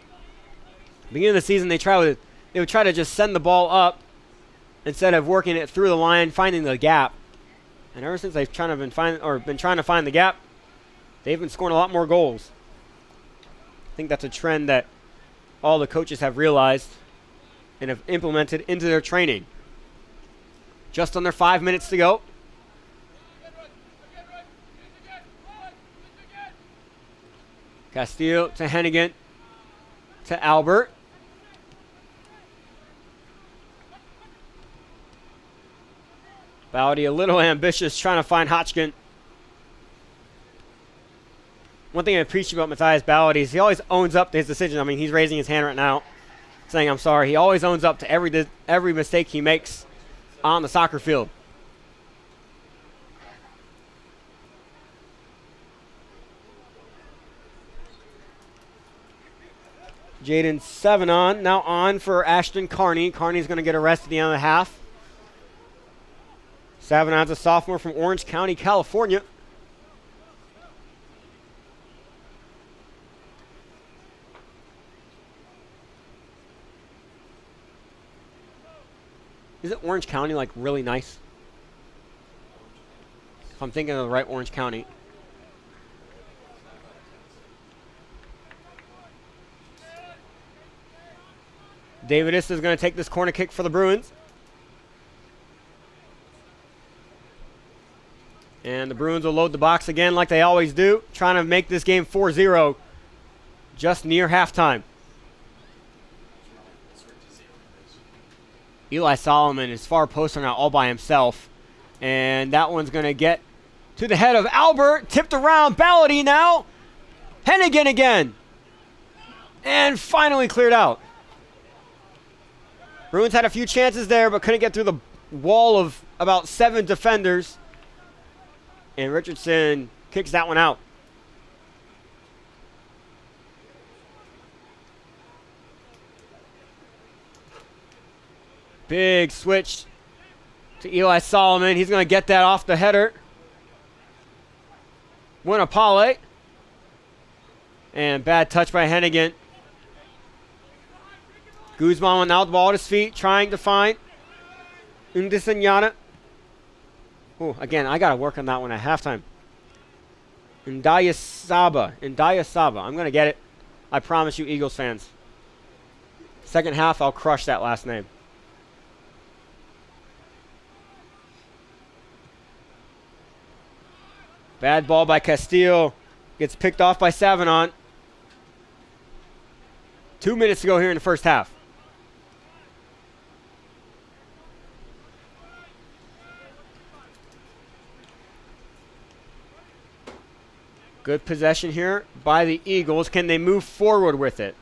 Beginning of the season, they would try to just send the ball up instead of working it through the line, finding the gap. And ever since they've been trying to find the gap, they've been scoring a lot more goals. I think that's a trend that all the coaches have realized and have implemented into their training. Just under 5 minutes to go. Castillo to Hennigan to Albert. Bowdy a little ambitious, trying to find Hotchkin. One thing I appreciate about Matthias Bowdy is he always owns up to his decision. I mean, he's raising his hand right now, saying, I'm sorry. He always owns up to every mistake he makes on the soccer field. Jaden Sevenon now on for Ashton Carney. Carney's going to get a rest at the end of the half. Sevenon's a sophomore from Orange County, California. Isn't Orange County like really nice? If I'm thinking of the right Orange County. Davidis is going to take this corner kick for the Bruins. And the Bruins will load the box again like they always do, trying to make this game 4-0 just near halftime. Eli Solomon is far poster now all by himself. And that one's going to get to the head of Albert. Tipped around. Ballady now. Hennigan again. And finally cleared out. Bruins had a few chances there, but couldn't get through the wall of about 7 defenders. And Richardson kicks that one out. Big switch to Eli Solomon. He's going to get that off the header. Winnapale. And bad touch by Hennigan. Guzman went out the ball at his feet, trying to find Undisanyana. Oh, again, I got to work on that one at halftime. Ndayasaba. I'm going to get it. I promise you, Eagles fans. Second half, I'll crush that last name. Bad ball by Castillo. Gets picked off by Savinon. 2 minutes to go here in the first half. Good possession here by the Eagles. Can they move forward with it?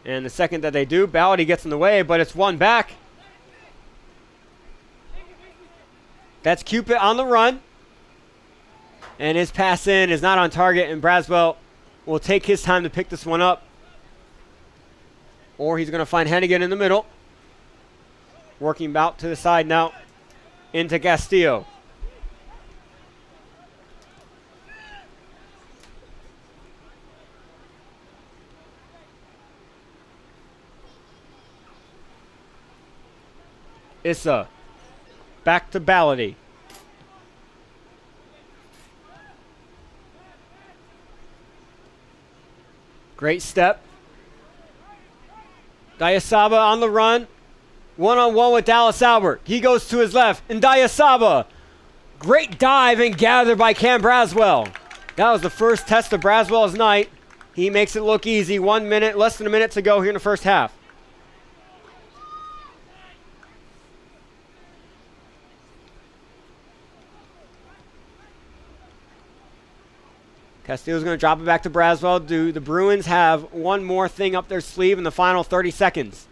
And the second that they do, Ballady gets in the way, but it's won back. That's Cupid on the run. And his pass in is not on target, and Braswell will take his time to pick this one up. Or he's going to find Hennigan in the middle. Working out to the side now into Castillo. Issa. Back to Ballady. Great step. Dayasaba on the run. One-on-one with Dallas Albert. He goes to his left. And Dayasaba. Great dive and gather by Cam Braswell. That was the first test of Braswell's night. He makes it look easy. 1 minute, less than a minute to go here in the first half. Castillo's going to drop it back to Braswell. Do the Bruins have one more thing up their sleeve in the final 30 seconds?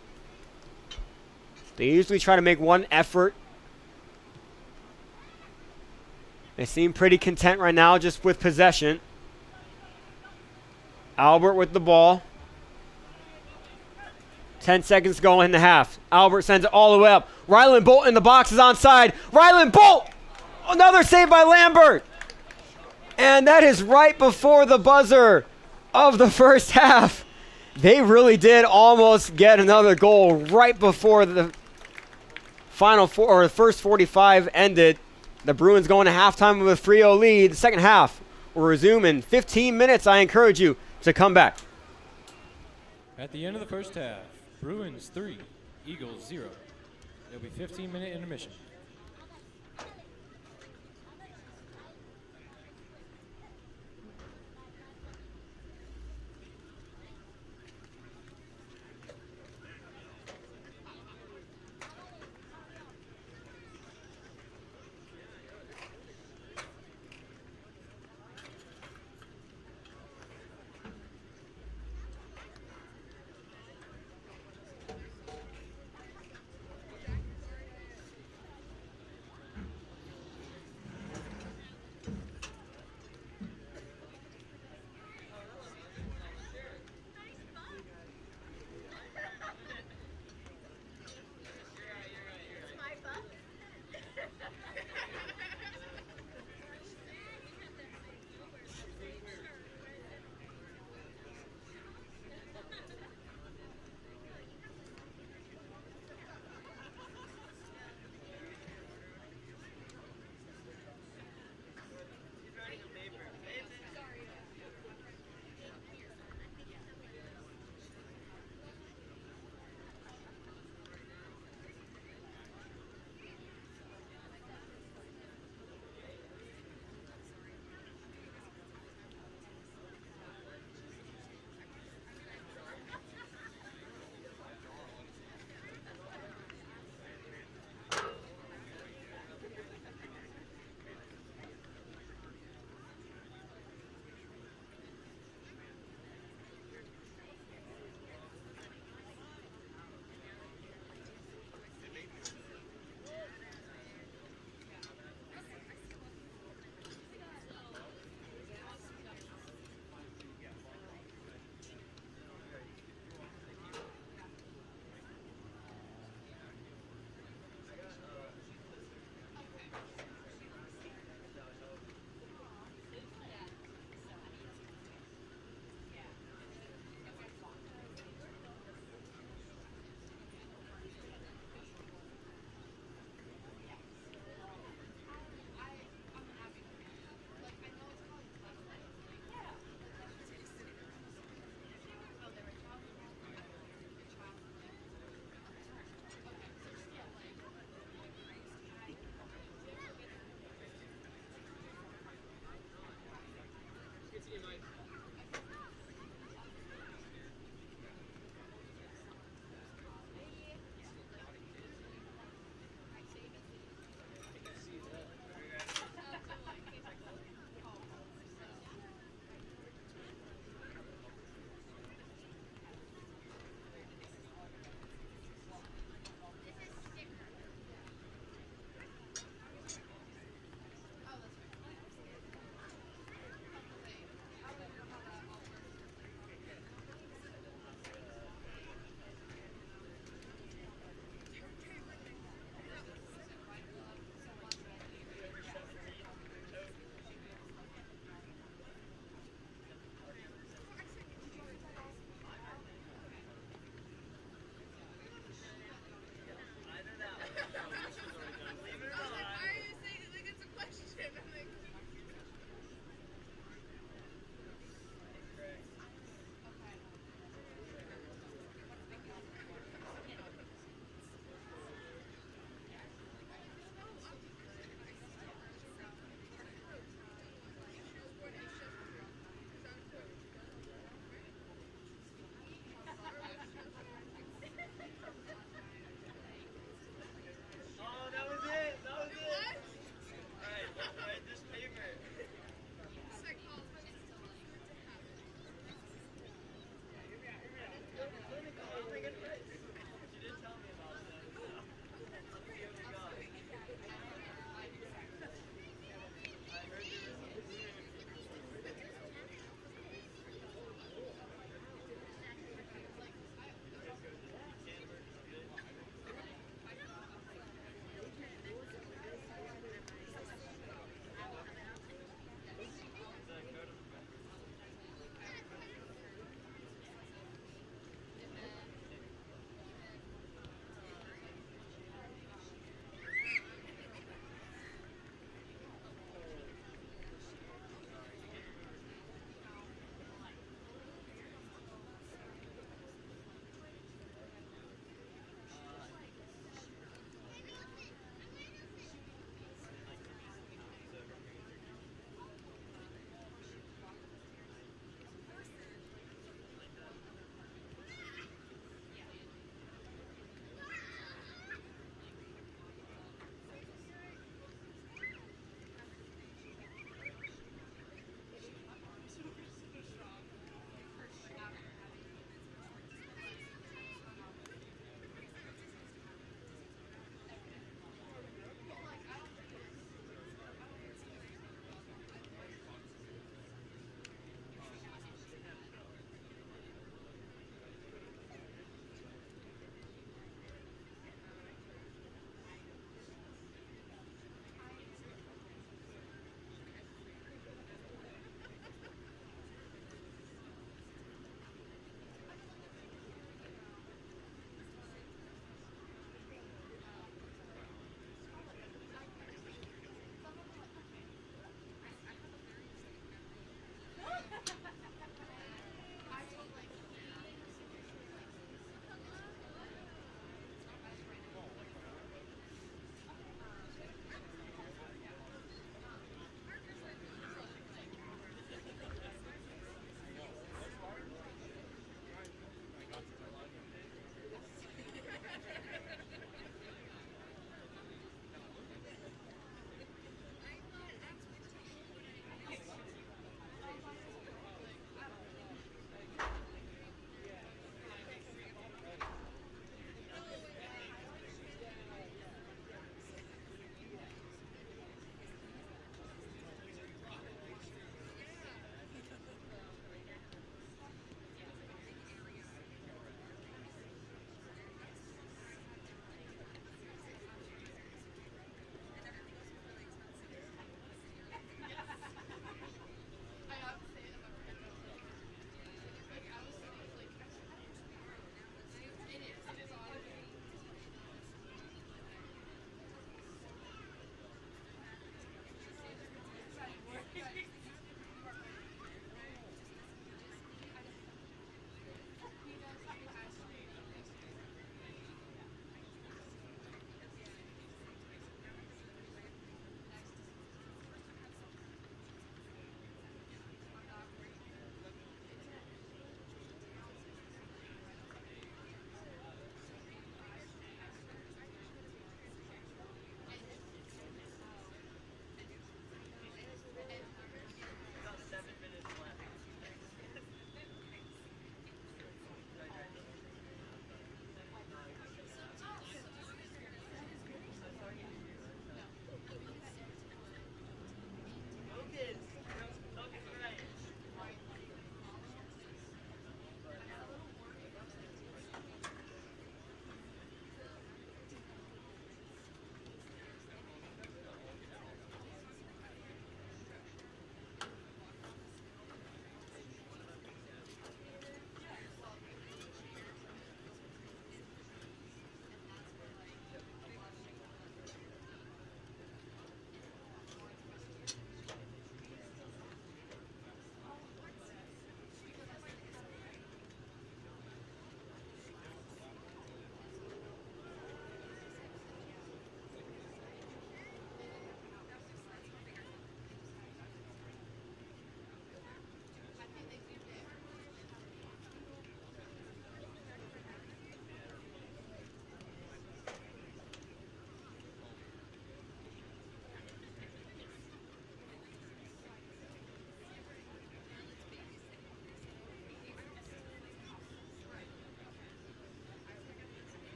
They usually try to make one effort. They seem pretty content right now just with possession. Albert with the ball. 10 seconds to go in the half. Albert sends it all the way up. Ryland Bolt in the box is onside. Ryland Bolt! Another save by Lambert. And that is right before the buzzer of the first half. They really did almost get another goal right before the first 45 ended. The Bruins going to halftime with a 3-0 lead. The second half will resume in 15 minutes. I encourage you to come back. At the end of the first half, Bruins 3, Eagles 0. There'll be 15-minute intermission.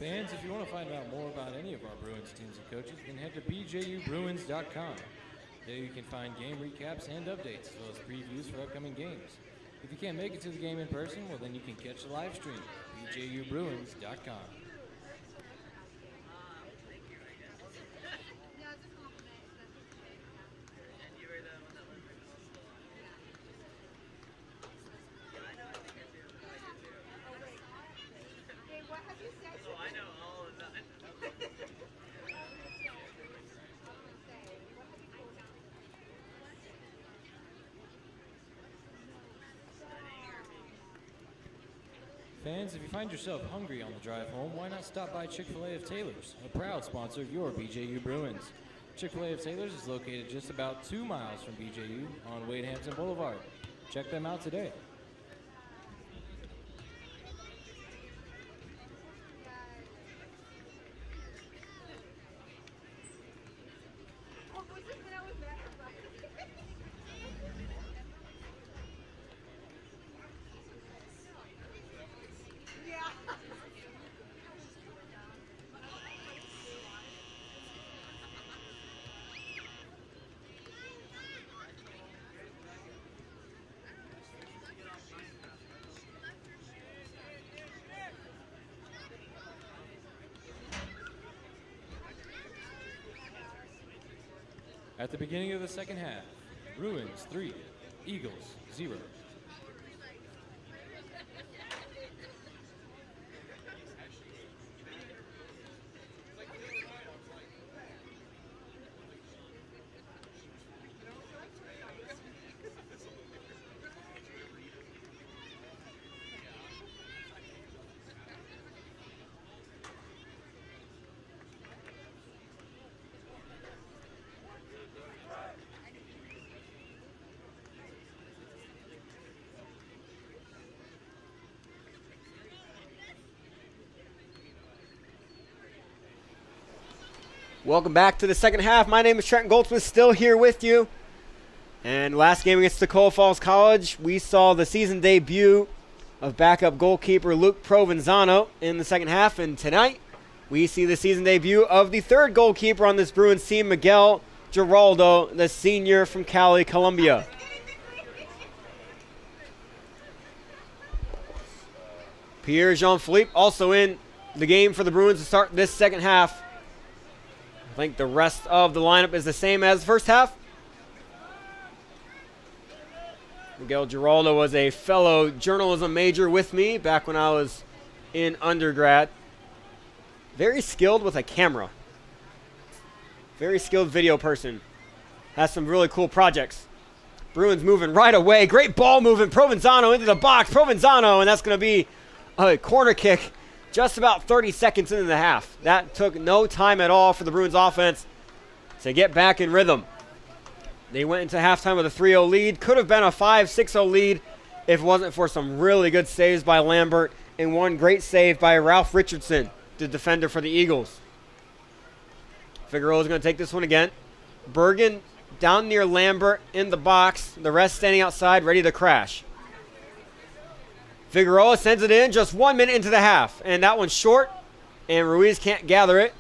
Fans, if you want to find out more about any of our Bruins teams and coaches, you can head to bjubruins.com. There you can find game recaps and updates, as well as previews for upcoming games. If you can't make it to the game in person, well then you can catch the live stream at bjubruins.com. Fans, if you find yourself hungry on the drive home, why not stop by Chick-fil-A of Taylor's, a proud sponsor of your BJU Bruins. Chick-fil-A of Taylor's is located just about 2 miles from BJU on Wade Hampton Boulevard. Check them out today. At the beginning of the second half, Bruins 3, Eagles 0. Welcome back to the second half. My name is Trent Goldsmith, still here with you. And last game against Tacoma Falls College, we saw the season debut of backup goalkeeper Luke Provenzano in the second half. And tonight, we see the season debut of the third goalkeeper on this Bruins team, Miguel Giraldo, the senior from Cali, Colombia. Pierre Jean-Philippe also in the game for the Bruins to start this second half. I think the rest of the lineup is the same as the first half. Miguel Giraldo was a fellow journalism major with me back when I was in undergrad. Very skilled with a camera. Very skilled video person. Has some really cool projects. Bruins moving right away. Great ball movement. Provenzano into the box. Provenzano, and that's going to be a corner kick. Just about 30 seconds into the half. That took no time at all for the Bruins offense to get back in rhythm. They went into halftime with a 3-0 lead. Could have been a 5-6-0 lead if it wasn't for some really good saves by Lambert and one great save by Ralph Richardson, the defender for the Eagles. Figueroa is going to take this one again. Bergen down near Lambert in the box. The rest standing outside ready to crash. Figueroa sends it in just 1 minute into the half. And that one's short, and Ruiz can't gather it.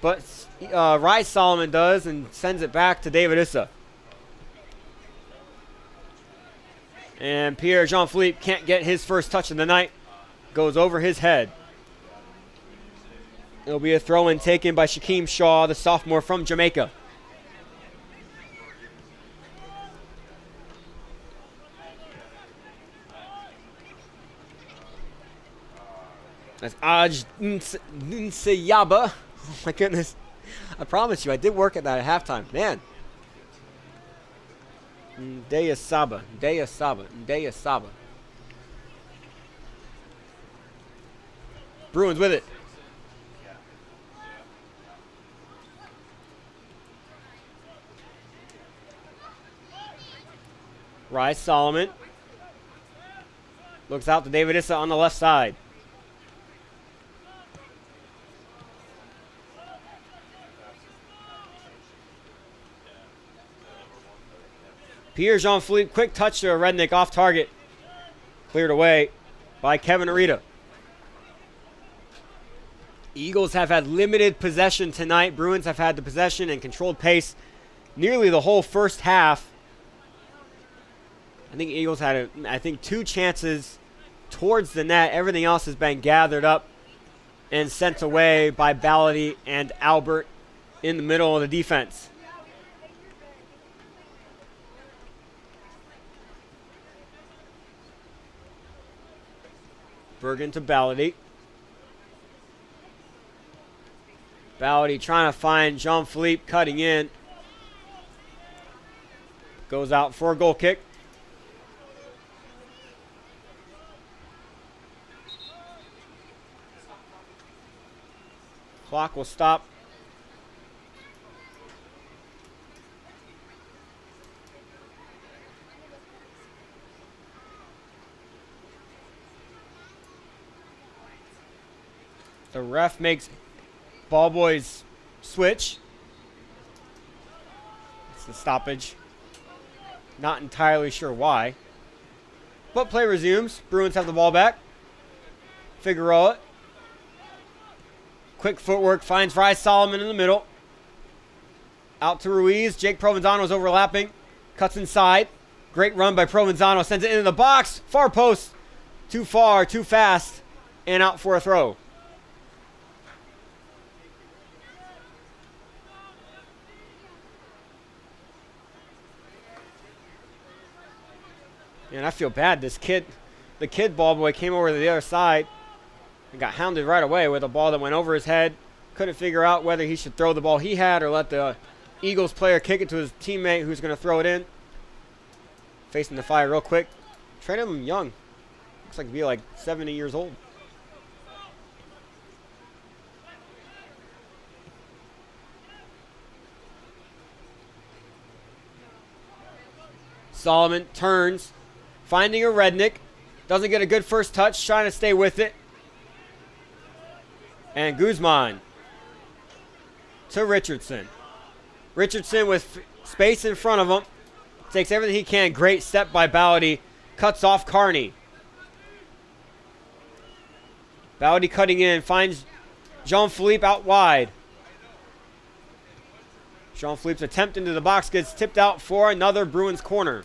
But Rice Solomon does and sends it back to David Issa. And Pierre Jean-Philippe can't get his first touch of the night. Goes over his head. It'll be a throw-in taken by Shaquem Shaw, the sophomore from Jamaica. That's Aj Nseyaba. Oh my goodness. I promise you, I did work at that at halftime. Man. Ndeye Saba. Bruins with it. Rice Solomon. Looks out to David Issa on the left side. Pierre Jean-Philippe, quick touch to a Rednick off target. Cleared away by Kevin Arita. Eagles have had limited possession tonight. Bruins have had the possession and controlled pace nearly the whole first half. I think Eagles had, 2 chances towards the net. Everything else has been gathered up and sent away by Ballady and Albert in the middle of the defense. Bergen to Ballady. Ballady trying to find Jean-Philippe cutting in. Goes out for a goal kick. Clock will stop. The ref makes ball boys switch. It's the stoppage. Not entirely sure why. But play resumes. Bruins have the ball back. Figueroa. Quick footwork finds Rye Solomon in the middle. Out to Ruiz. Jake Provenzano's overlapping. Cuts inside. Great run by Provenzano. Sends it into the box. Far post. Too far, too fast. And out for a throw. And I feel bad. The kid ball boy came over to the other side and got hounded right away with a ball that went over his head. Couldn't figure out whether he should throw the ball he had or let the Eagles player kick it to his teammate who's going to throw it in. Facing the fire real quick. Trade him young. Looks like he'd be like 70 years old. Solomon turns. Finding a Rednick. Doesn't get a good first touch. Trying to stay with it. And Guzman to Richardson. Richardson with space in front of him. Takes everything he can. Great step by Ballady. Cuts off Carney. Ballady cutting in. Finds Jean-Philippe out wide. Jean-Philippe's attempt into the box gets tipped out for another Bruins corner.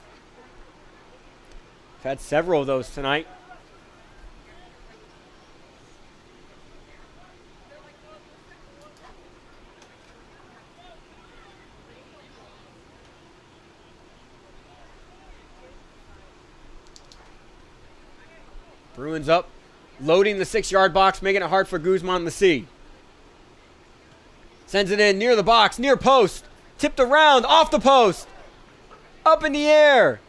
We've had several of those tonight. Bruins up, loading the 6-yard box, making it hard for Guzman to see. Sends it in near the box, near post. Tipped around, off the post. Up in the air.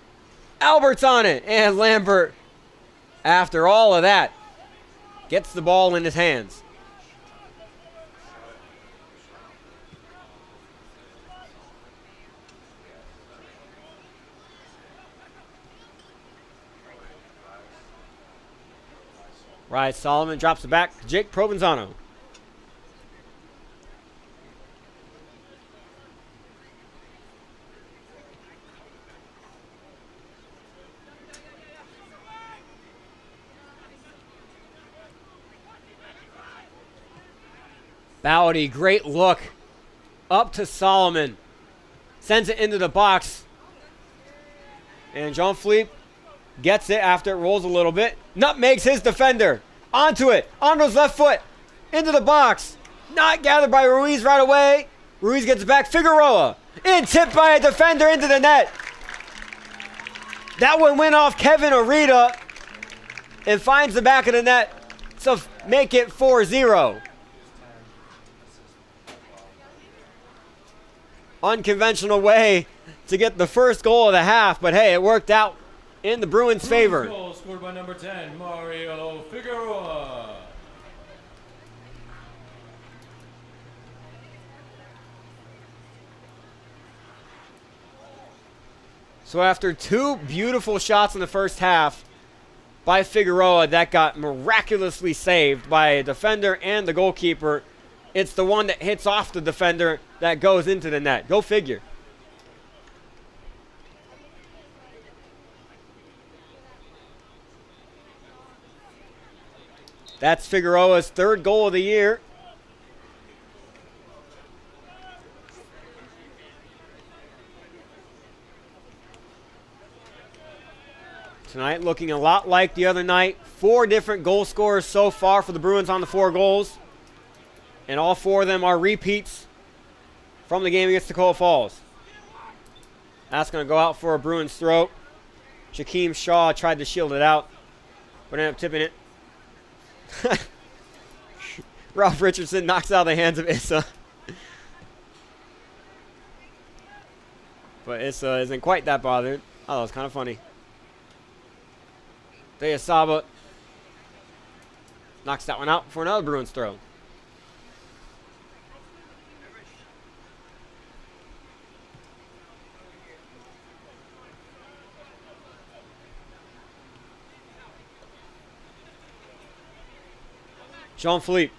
Albert's on it. And Lambert, after all of that, gets the ball in his hands. Rye Solomon drops it back to Jake Provenzano. Ballady, great look. Up to Solomon. Sends it into the box. And Jean-Philippe gets it after it rolls a little bit. Nutmegs his defender. Onto it. Onto his left foot. Into the box. Not gathered by Ruiz right away. Ruiz gets it back. Figueroa. In tipped by a defender into the net. That one went off Kevin Arita. And finds the back of the net. So make it 4-0. Unconventional way to get the first goal of the half. But hey, it worked out in the Bruins' favor. Goal scored by number 10, Mario Figueroa. So after two beautiful shots in the first half by Figueroa that got miraculously saved by a defender and the goalkeeper, it's the one that hits off the defender that goes into the net. Go figure. That's Figueroa's third goal of the year. tonight, looking a lot like the other night. 4 different goal scorers so far for the Bruins on the 4 goals. And all 4 of them are repeats from the game against Tacoma Falls. That's going to go out for a Bruins throw. Jakeem Shaw tried to shield it out, but ended up tipping it. Ralph Richardson knocks out of the hands of Issa. But Issa isn't quite that bothered. Oh, that was kind of funny. Deyasaba knocks that one out for another Bruins throw. Jean-Philippe.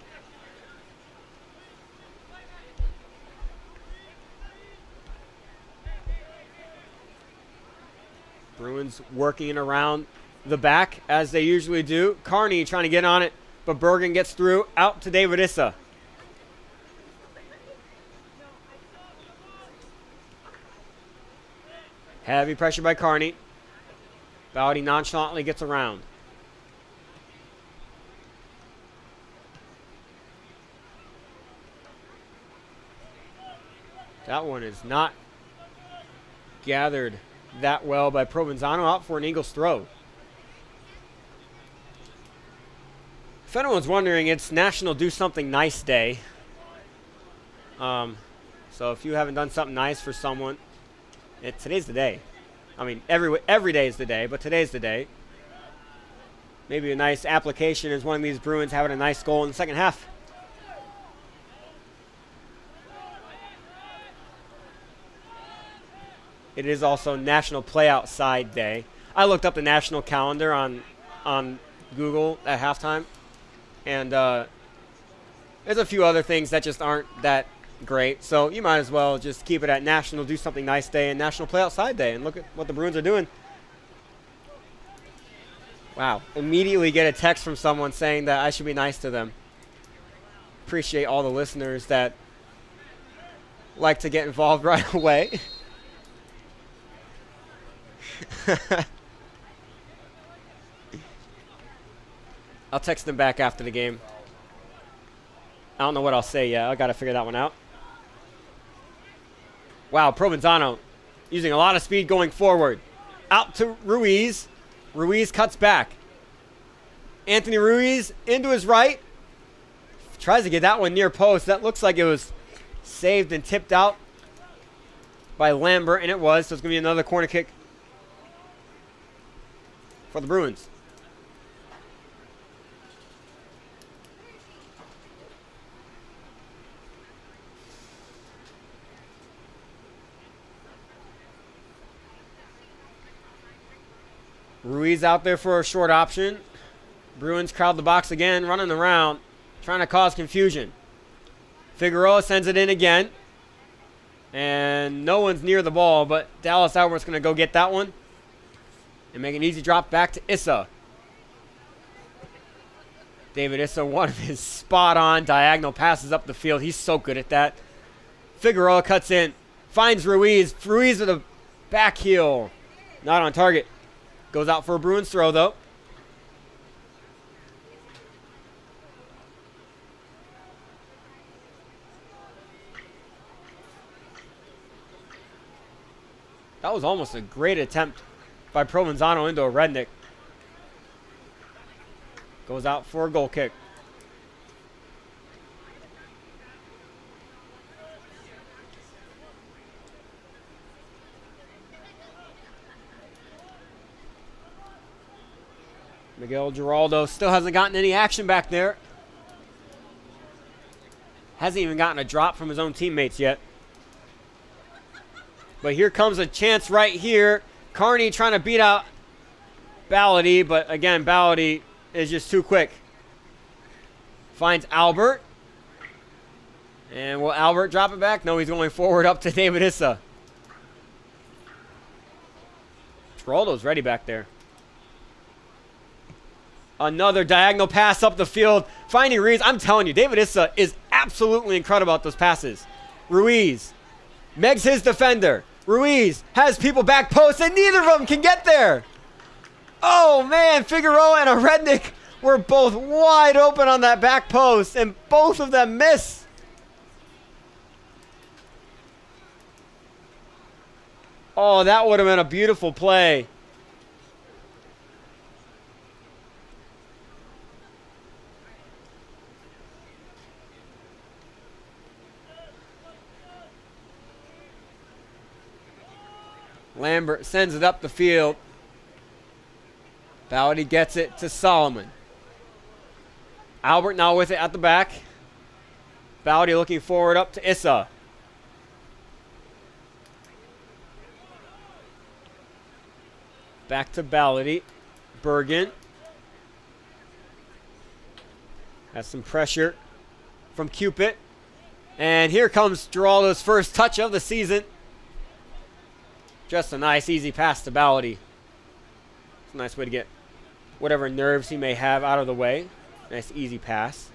Bruins working it around the back as they usually do. Carney trying to get on it, but Bergen gets through. Out to David Issa. Heavy pressure by Carney. Bowdy nonchalantly gets around. That one is not gathered that well by Provenzano. Out for an Eagles throw. If anyone's wondering, it's National Do Something Nice Day. So if you haven't done something nice for someone, today's the day. I mean, every day is the day, but today's the day. Maybe a nice application is one of these Bruins having a nice goal in the second half. It is also National Play Outside Day. I looked up the national calendar on Google at halftime, and there's a few other things that just aren't that great. So you might as well just keep it at National Do Something Nice Day and National Play Outside Day, and look at what the Bruins are doing. Wow. Immediately get a text from someone saying that I should be nice to them. Appreciate all the listeners that like to get involved right away. I'll text them back after the game. I don't know what I'll say yet. I got to figure that one out. Wow, Provenzano using a lot of speed going forward. Out to Ruiz. Ruiz cuts back. Anthony Ruiz into his right. Tries to get that one near post. That looks like it was saved and tipped out by Lambert, and it was. So it's going to be another corner kick for the Bruins. Ruiz out there for a short option. Bruins crowd the box again, running around, trying to cause confusion. Figueroa sends it in again. And no one's near the ball, but Dallas Albert's going to go get that one and make an easy drop back to Issa. David Issa, one of his spot-on diagonal passes up the field. He's so good at that. Figueroa cuts in, finds Ruiz. Ruiz with a back heel. Not on target. Goes out for a Bruins throw, though. That was almost a great attempt by Provenzano into a Rednick. Goes out for a goal kick. Miguel Giraldo still hasn't gotten any action back there. Hasn't even gotten a drop from his own teammates yet. But here comes a chance right here. Carney trying to beat out Ballady, but again, Ballady is just too quick. Finds Albert. And will Albert drop it back? No, he's going forward up to David Issa. Giraldo's ready back there. Another diagonal pass up the field. Finding Ruiz. I'm telling you, David Issa is absolutely incredible at those passes. Ruiz. Meg's his defender. Ruiz has people back post, and neither of them can get there. Oh, man, Figueroa and Rednick were both wide open on that back post, and both of them miss. Oh, that would have been a beautiful play. Lambert sends it up the field. Bowdy gets it to Solomon. Albert now with it at the back. Bowdy looking forward up to Issa. Back to Bowdy. Bergen. Has some pressure from Cupid. And here comes Giraldo's first touch of the season. Just a nice, easy pass to Bowdy. It's a nice way to get whatever nerves he may have out of the way. Nice, easy pass.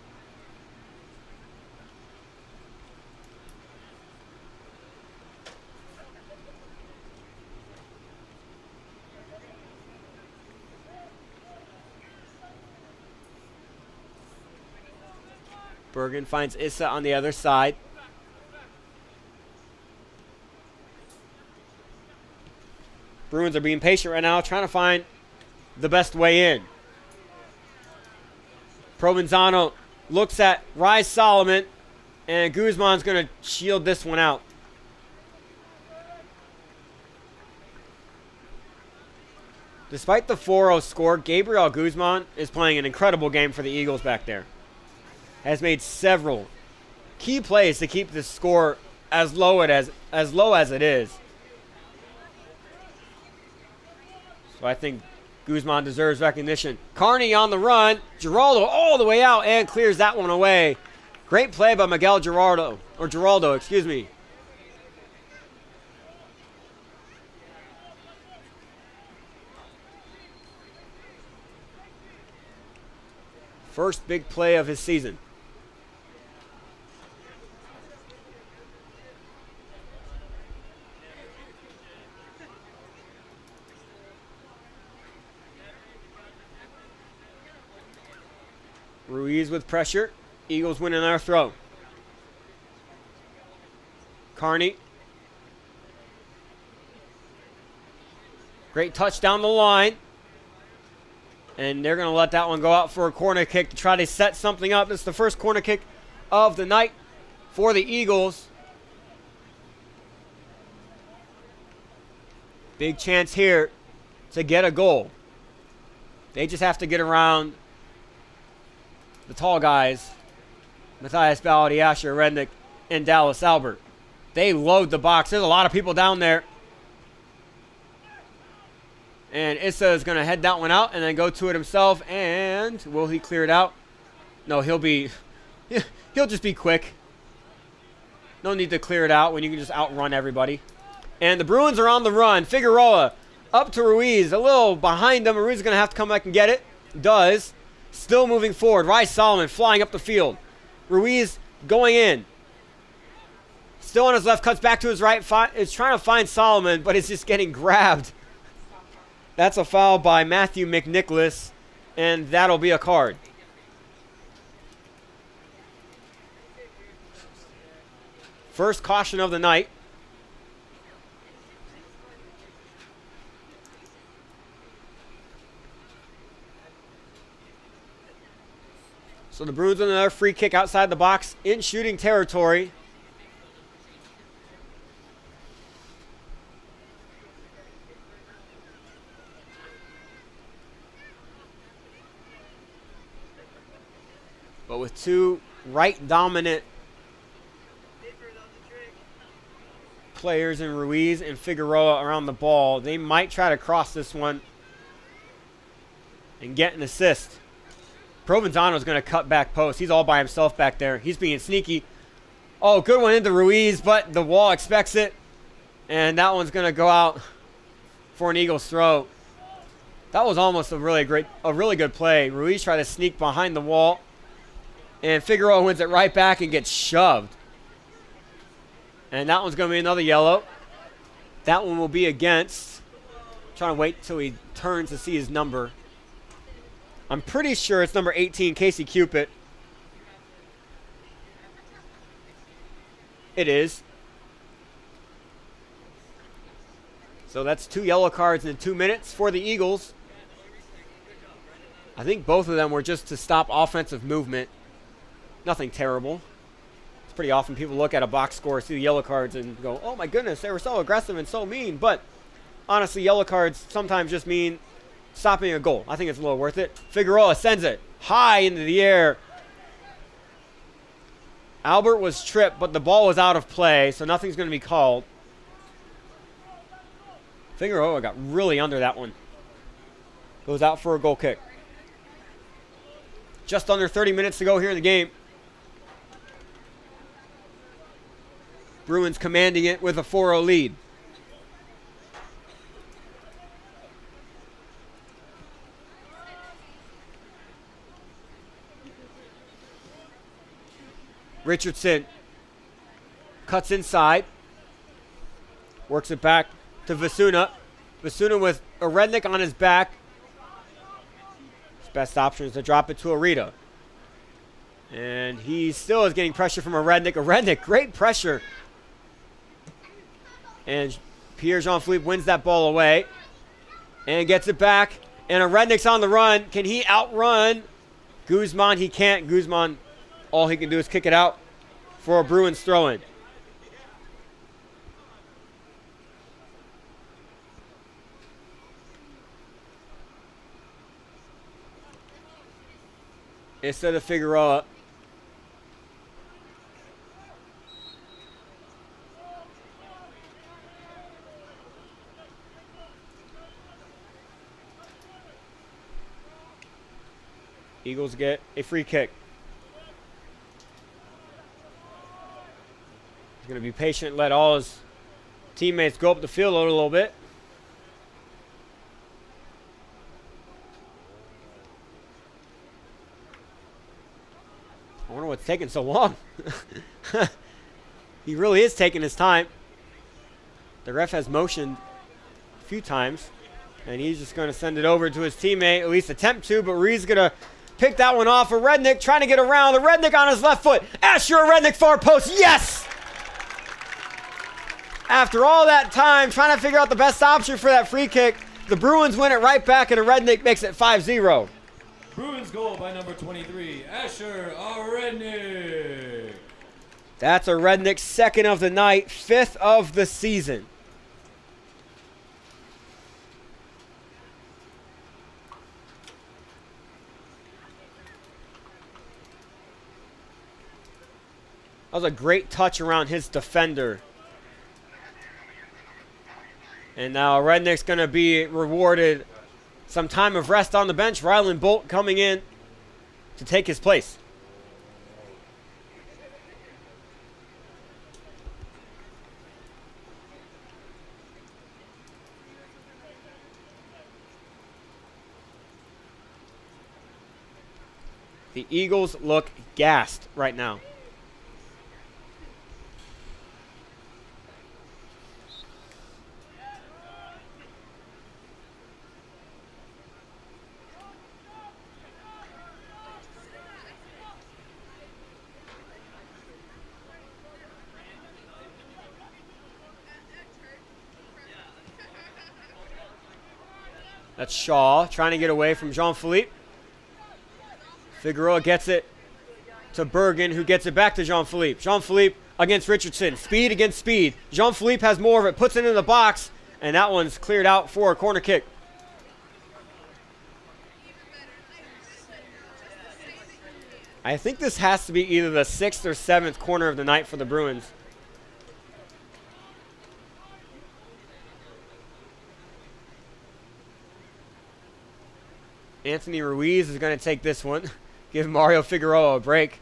Bergen finds Issa on the other side. Bruins are being patient right now, trying to find the best way in. Provenzano looks at Rise Solomon, and Guzman's going to shield this one out. Despite the 4-0 score, Gabriel Guzman is playing an incredible game for the Eagles back there. Has made several key plays to keep the score as low as it is. So I think Guzman deserves recognition. Carney on the run. Giraldo all the way out and clears that one away. Great play by Miguel Giraldo, excuse me. First big play of his season. Ruiz with pressure. Eagles winning our throw. Carney. Great touch down the line. And they're going to let that one go out for a corner kick to try to set something up. This is the first corner kick of the night for the Eagles. Big chance here to get a goal. They just have to get around the tall guys, Matthias Bowdy, Asher Rednick, and Dallas Albert. They load the box. There's a lot of people down there. And Issa is going to head that one out and then go to it himself. And will he clear it out? No, he'll just be quick. No need to clear it out when you can just outrun everybody. And the Bruins are on the run. Figueroa up to Ruiz. A little behind him. Ruiz is going to have to come back and get it. Does. Still moving forward. Rice Solomon flying up the field. Ruiz going in. Still on his left. Cuts back to his right. Is trying to find Solomon, but it's just getting grabbed. That's a foul by Matthew McNicholas, and that'll be a card. First caution of the night. So the Bruins on another free kick outside the box in shooting territory. But with two right-dominant players in Ruiz and Figueroa around the ball, they might try to cross this one and get an assist. Provenzano is going to cut back post. He's all by himself back there. He's being sneaky. Oh, good one into Ruiz, but the wall expects it. And that one's going to go out for an Eagles throw. That was almost a really good play. Ruiz tried to sneak behind the wall. And Figueroa wins it right back and gets shoved. And that one's going to be another yellow. That one will be against Trying to wait till he turns to see his number. I'm pretty sure it's number 18, Casey Cupid. It is. So that's 2 yellow cards in 2 minutes for the Eagles. I think both of them were just to stop offensive movement. Nothing terrible. It's pretty often people look at a box score, see the yellow cards, and go, oh my goodness, they were so aggressive and so mean. But honestly, yellow cards sometimes just mean stopping a goal. I think it's a little worth it. Figueroa sends it high into the air. Albert was tripped, but the ball was out of play, so nothing's going to be called. Figueroa got really under that one. Goes out for a goal kick. Just under 30 minutes to go here in the game. Bruins commanding it with a 4-0 lead. Richardson cuts inside. Works it back to Vasuna. Vasuna with a Rednick on his back. His best option is to drop it to Arita. And he still is getting pressure from a Rednick. A Rednick, great pressure. And Pierre-Jean-Philippe wins that ball away. And gets it back. And a Rednick's on the run. Can he outrun Guzman? He can't. Guzman, all he can do is kick it out for a Bruins throw-in. Instead of Figueroa. Eagles get a free kick. He's going to be patient, let all his teammates go up the field a little bit. I wonder what's taking so long. He really is taking his time. The ref has motioned a few times, and he's just going to send it over to his teammate, at least attempt to, but Reed's going to pick that one off. A Rednick trying to get around. The Rednick on his left foot. Asher Rednick far post. Yes! After all that time trying to figure out the best option for that free kick, the Bruins win it right back, and a Rednick makes it 5-0. Bruins goal by number 23, Asher Rednick. That's a Rednick second of the night, 5th of the season. That was a great touch around his defender. And now Rednick's going to be rewarded some time of rest on the bench. Rylan Bolt coming in to take his place. The Eagles look gassed right now. That's Shaw trying to get away from Jean-Philippe. Figueroa gets it to Bergen, who gets it back to Jean-Philippe. Jean-Philippe against Richardson. Speed against speed. Jean-Philippe has more of it, puts it into the box, and that one's cleared out for a corner kick. I think this has to be either the 6th or 7th corner of the night for the Bruins. Anthony Ruiz is going to take this one. Give Mario Figueroa a break.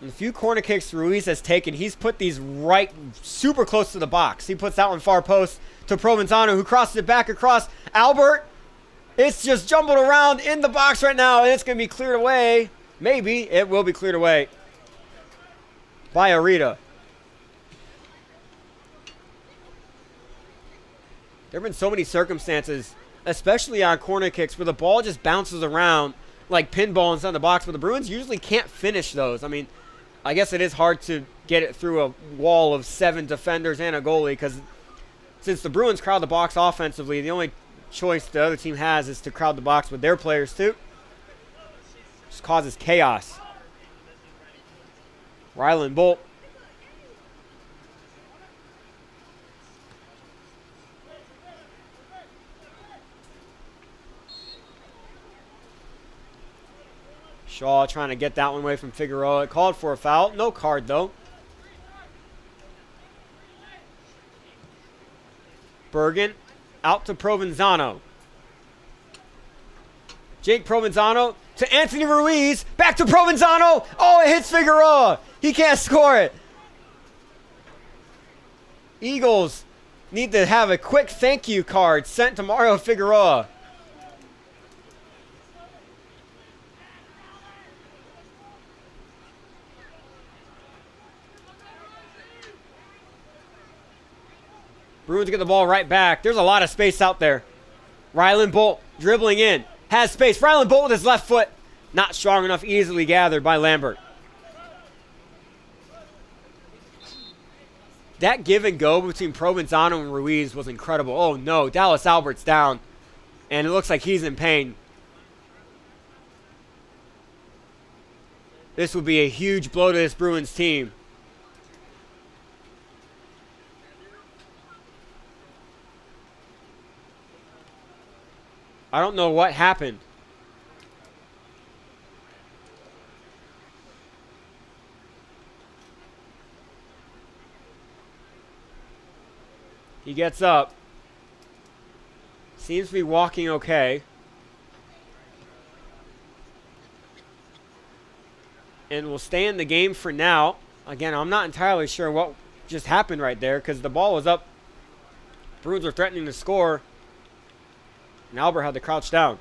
And the few corner kicks Ruiz has taken, he's put these right super close to the box. He puts that one far post to Provenzano, who crosses it back across. Albert, it's just jumbled around in the box right now, and it's going to be cleared away. Maybe it will be cleared away by Arita. There have been so many circumstances, especially on corner kicks, where the ball just bounces around like pinball inside the box, but the Bruins usually can't finish those. I mean, I guess it is hard to get it through a wall of 7 defenders and a goalie, because since the Bruins crowd the box offensively, the only choice the other team has is to crowd the box with their players too. Just causes chaos. Ryland Bolt. Shaw trying to get that one away from Figueroa. It called for a foul. No card, though. Bergen out to Provenzano. Jake Provenzano to Anthony Ruiz. Back to Provenzano. Oh, it hits Figueroa. He can't score it. Eagles need to have a quick thank you card sent to Mario Figueroa. Bruins get the ball right back. There's a lot of space out there. Ryland Bolt dribbling in. Has space. Ryland Bolt with his left foot. Not strong enough, easily gathered by Lambert. That give and go between Provenzano and Ruiz was incredible. Oh no, Dallas Albert's down. And it looks like he's in pain. This would be a huge blow to this Bruins team. I don't know what happened. He gets up. Seems to be walking okay. And will stay in the game for now. Again, I'm not entirely sure what just happened right there, because the ball was up. Bruins were threatening to score. And Albert had to crouch down.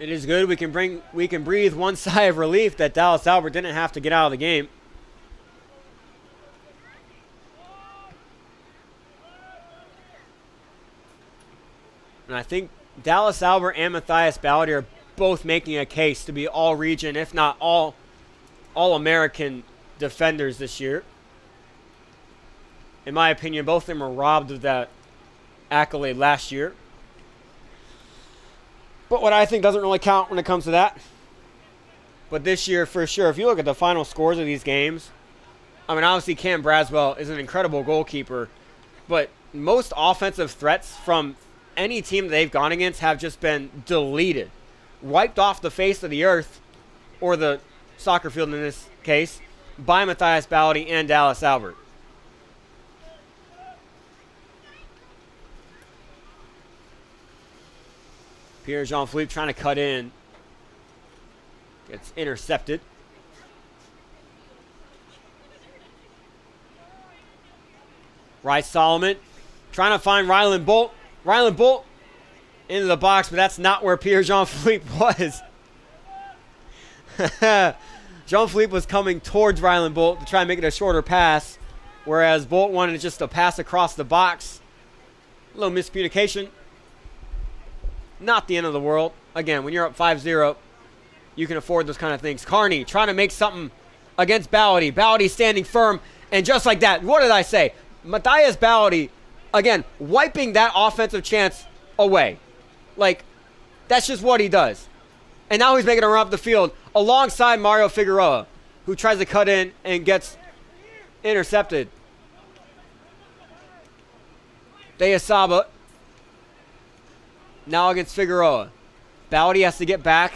It is good. We can breathe one sigh of relief that Dallas Albert didn't have to get out of the game. And I think Dallas Albert and Matthias Ballady are both making a case to be all region, if not all American defenders this year. In my opinion, both of them were robbed of that accolade last year. But what I think doesn't really count when it comes to that. But this year, for sure, if you look at the final scores of these games, I mean, obviously Cam Braswell is an incredible goalkeeper, but most offensive threats from any team that they've gone against have just been deleted, wiped off the face of the earth, or the soccer field in this case, by Matthias Ballady and Dallas Albert. Pierre-Jean-Philippe trying to cut in. Gets intercepted. Rice Solomon trying to find Ryland Bolt. Ryland Bolt into the box, but that's not where Pierre-Jean-Philippe was. Jean-Philippe was coming towards Ryland Bolt to try and make it a shorter pass, whereas Bolt wanted just to pass across the box. A little miscommunication. Not the end of the world. Again, when you're up 5-0, you can afford those kind of things. Carney trying to make something against Ballady. Ballady standing firm, and just like that, what did I say? Matthias Ballady, again, wiping that offensive chance away. Like, that's just what he does. And now he's making a run up the field alongside Mario Figueroa, who tries to cut in and gets intercepted. Deyasaba now against Figueroa. Ballady has to get back,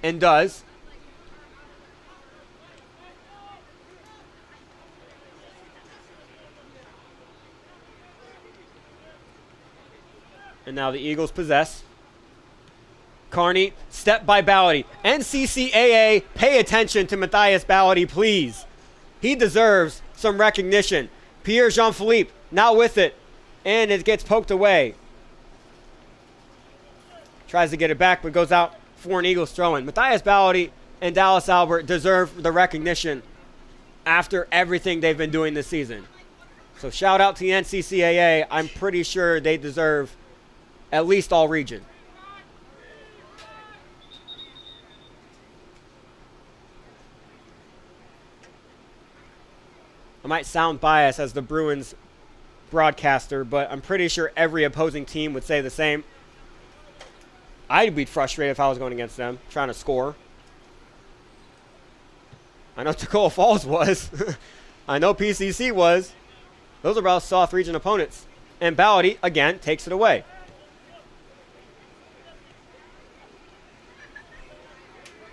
and does. And now the Eagles possess. Carney, step by Ballady. NCCAA, pay attention to Matthias Ballady, please. He deserves some recognition. Pierre-Jean-Philippe, now with it. And it gets poked away. Tries to get it back, but goes out for an Eagles throw-in. Matthias Ballady and Dallas Albert deserve the recognition after everything they've been doing this season. So shout out to the NCCAA. I'm pretty sure they deserve at least all region. I might sound biased as the Bruins broadcaster, but I'm pretty sure every opposing team would say the same. I'd be frustrated if I was going against them, trying to score. I know Tacoma Falls was. I know PCC was. Those are about soft region opponents. And Ballady, again, takes it away.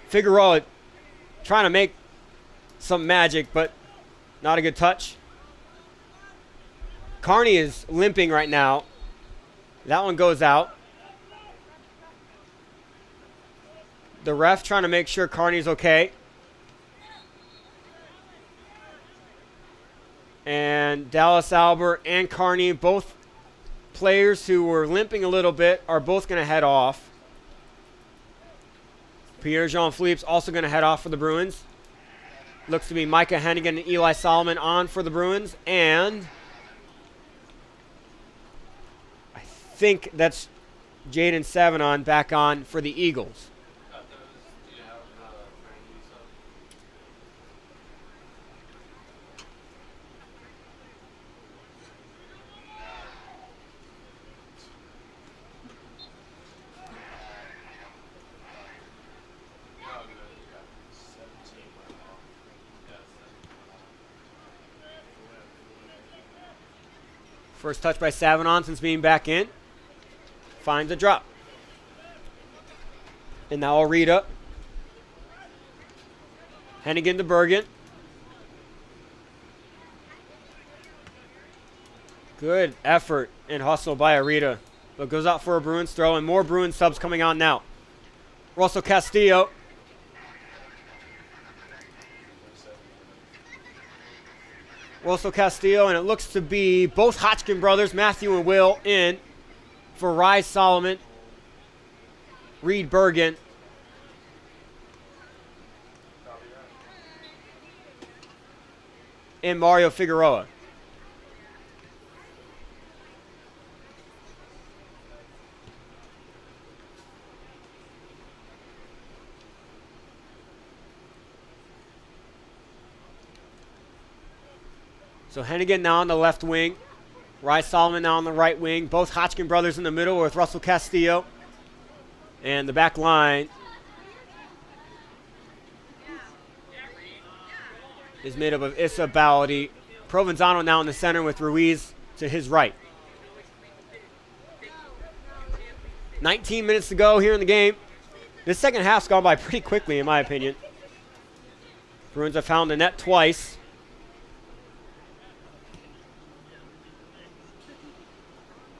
Figueroa trying to make some magic, but not a good touch. Carney is limping right now. That one goes out. The ref trying to make sure Carney's okay. And Dallas Albert and Carney, both players who were limping a little bit, are both going to head off. Pierre-Jean Philippe's also going to head off for the Bruins. Looks to be Micah Hennigan and Eli Solomon on for the Bruins. And I think that's Jaden Savanon back on for the Eagles. First touch by Savanon since being back in. Finds a drop. And now Arita. Hennigan to Bergen. Good effort and hustle by Arita. But goes out for a Bruins throw, and more Bruins subs coming on now. Russell Castillo. Russell Castillo, and it looks to be both Hodgkin brothers, Matthew and Will, in for Rise Solomon, Reed Bergen, and Mario Figueroa. So Hennigan now on the left wing. Rise Solomon now on the right wing. Both Hodgkin brothers in the middle with Russell Castillo. And the back line is made up of Issa, Ballady. Provenzano now in the center with Ruiz to his right. 19 minutes to go here in the game. This second half's gone by pretty quickly, in my opinion. Bruins have found the net twice.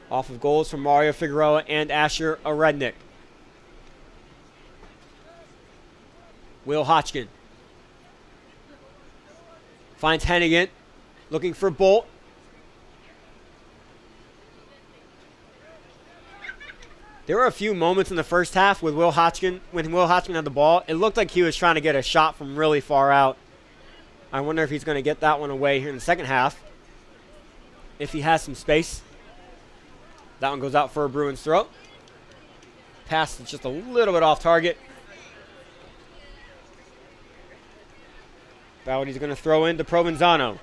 Off of goals from Mario Figueroa and Asher Arednik. Will Hodgkin finds Hennigan, looking for Bolt. There were a few moments in the first half with Will Hodgkin, when Will Hodgkin had the ball. It looked like he was trying to get a shot from really far out. I wonder if he's going to get that one away here in the second half, if he has some space. That one goes out for a Bruins throw. Pass is just a little bit off target. Ballady's going to throw into Provenzano.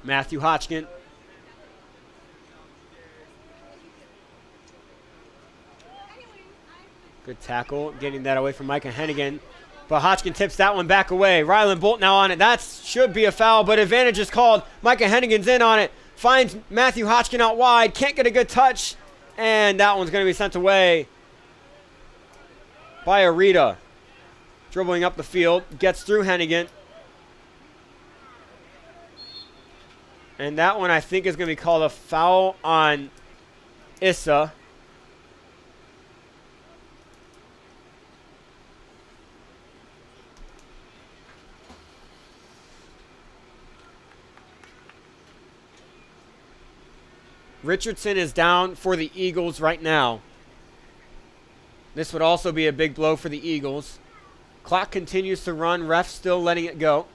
Matthew Hodgkin. Good tackle, getting that away from Micah Hennigan. But Hodgkin tips that one back away. Rylan Bolt now on it. That should be a foul, but advantage is called. Micah Hennigan's in on it. Finds Matthew Hodgkin out wide. Can't get a good touch. And that one's going to be sent away by Arita. Dribbling up the field. Gets through Hennigan. And that one I think is going to be called a foul on Issa. Richardson is down for the Eagles right now. This would also be a big blow for the Eagles. Clock continues to run. Ref still letting it go.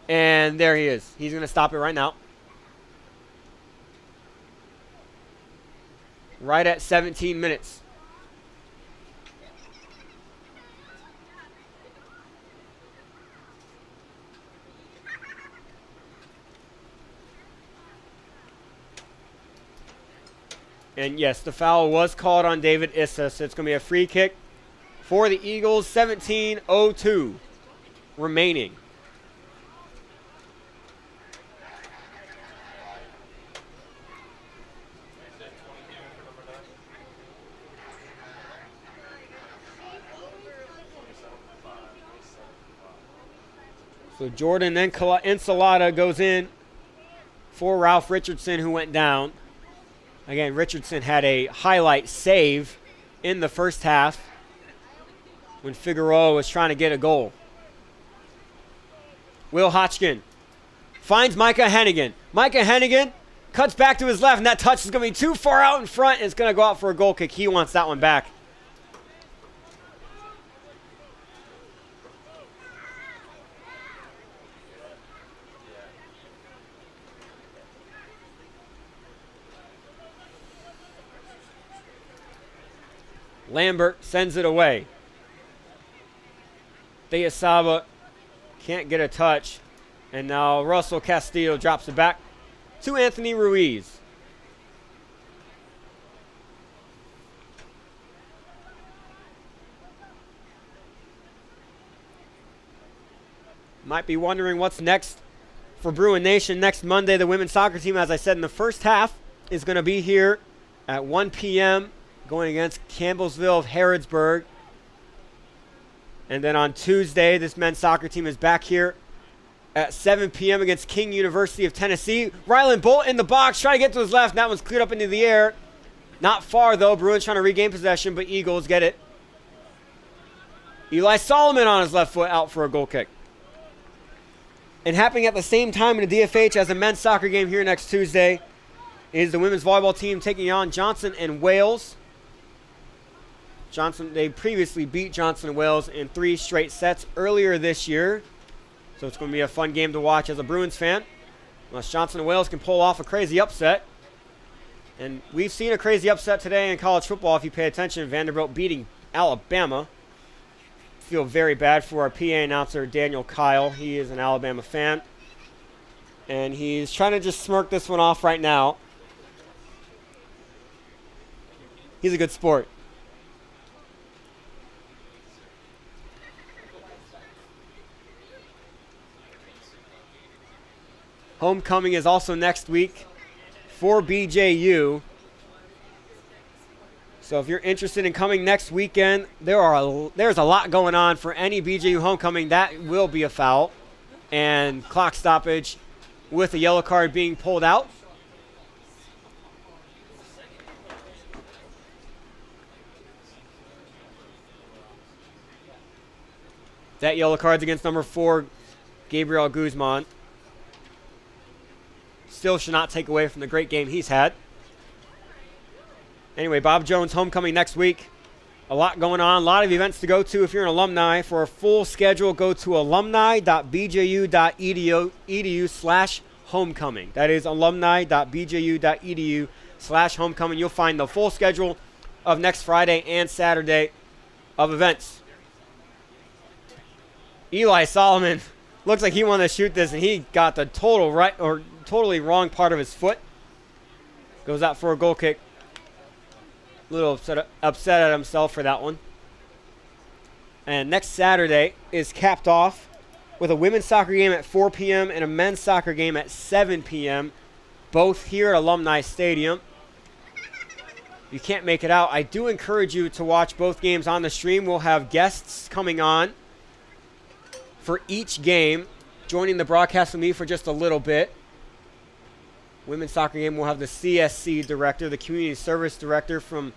And there he is. He's going to stop it right now. Right at 17 minutes. And yes, the foul was called on David Issa, so it's going to be a free kick for the Eagles. 17:02 remaining. So Jordan Ensalada goes in for Ralph Richardson, who went down. Again, Richardson had a highlight save in the first half when Figueroa was trying to get a goal. Will Hotchkin finds Micah Hennigan. Micah Hennigan cuts back to his left, and that touch is going to be too far out in front. It's going to go out for a goal kick. He wants that one back. Lambert sends it away. Theasaba can't get a touch. And now Russell Castillo drops it back to Anthony Ruiz. Might be wondering what's next for Bruin Nation. Next Monday, the women's soccer team, as I said in the first half, is going to be here at 1 p.m. going against Campbellsville of Harrodsburg. And then on Tuesday, this men's soccer team is back here at 7 p.m. against King University of Tennessee. Rylan Bolt in the box, trying to get to his left. That one's cleared up into the air. Not far, though. Bruins trying to regain possession, but Eagles get it. Eli Solomon on his left foot out for a goal kick. And happening at the same time in the DFH as a men's soccer game here next Tuesday is the women's volleyball team taking on Johnson and Wales. They previously beat Johnson and Wales in 3 straight sets earlier this year. So it's going to be a fun game to watch as a Bruins fan. Unless Johnson and Wales can pull off a crazy upset. And we've seen a crazy upset today in college football if you pay attention. Vanderbilt beating Alabama. Feel very bad for our PA announcer, Daniel Kyle. He is an Alabama fan. And he's trying to just smirk this one off right now. He's a good sport. Homecoming is also next week for BJU. So if you're interested in coming next weekend, there's a lot going on for any BJU homecoming. That will be a foul and clock stoppage with a yellow card being pulled out. That yellow card's against number 4, Gabriel Guzman. Still should not take away from the great game he's had. Anyway, Bob Jones homecoming next week. A lot going on, a lot of events to go to if you're an alumni. For a full schedule, go to alumni.bju.edu/homecoming. That is alumni.bju.edu/homecoming. You'll find the full schedule of next Friday and Saturday of events. Eli Solomon looks like he wanted to shoot this, and he got the totally wrong part of his foot. Goes out for a goal kick. A little upset at himself for that one. And next Saturday is capped off with a women's soccer game at 4 p.m. and a men's soccer game at 7 p.m. Both here at Alumni Stadium. You can't make it out. I do encourage you to watch both games on the stream. We'll have guests coming on for each game, joining the broadcast with me for just a little bit. Women's soccer game, we'll have the CSC director, the community service director from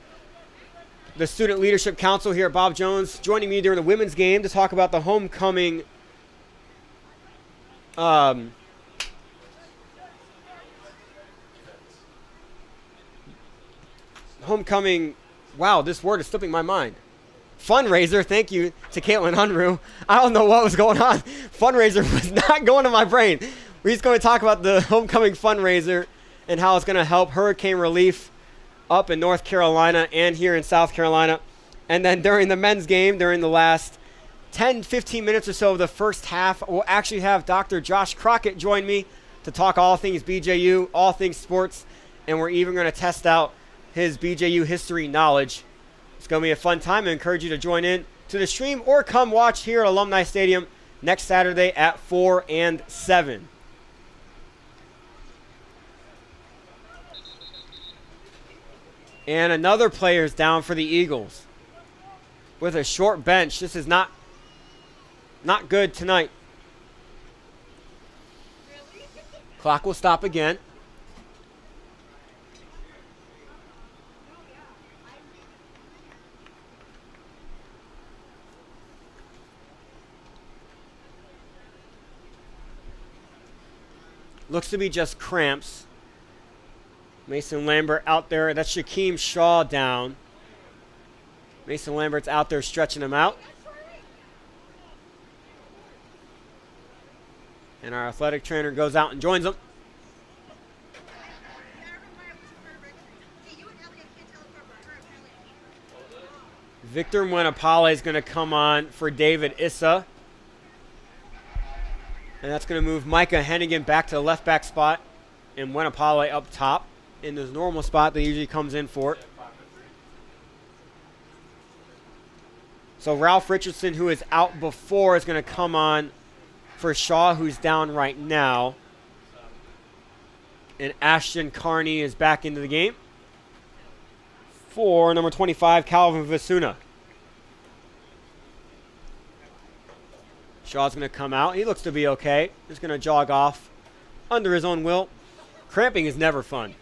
the Student Leadership Council here at Bob Jones, joining me during the women's game to talk about the homecoming homecoming, wow, this word is slipping my mind. Fundraiser, thank you to Caitlin Unruh. I don't know what was going on. Fundraiser was not going to my brain. We're just going to talk about the homecoming fundraiser and how it's going to help hurricane relief up in North Carolina and here in South Carolina. And then during the men's game, during the last 10, 15 minutes or so of the first half, we'll actually have Dr. Josh Crockett join me to talk all things BJU, all things sports, and we're even going to test out his BJU history knowledge. It's going to be a fun time. I encourage you to join in to the stream or come watch here at Alumni Stadium next Saturday at 4 and 7. And another player is down for the Eagles with a short bench. This is not good tonight. Clock will stop again. Looks to be just cramps. Mason Lambert out there. That's Shaquem Shaw down. Mason Lambert's out there stretching him out. And our athletic trainer goes out and joins them. Victor Mwenapale is going to come on for David Issa. And that's going to move Micah Hennigan back to the left back spot and Mwenapale up top in his normal spot that he usually comes in for. So Ralph Richardson, who is out before, is going to come on for Shaw, who's down right now. And Ashton Carney is back into the game for number 25, Calvin Vasuna. Shaw's going to come out. He looks to be okay. Just going to jog off under his own will. Cramping is never fun.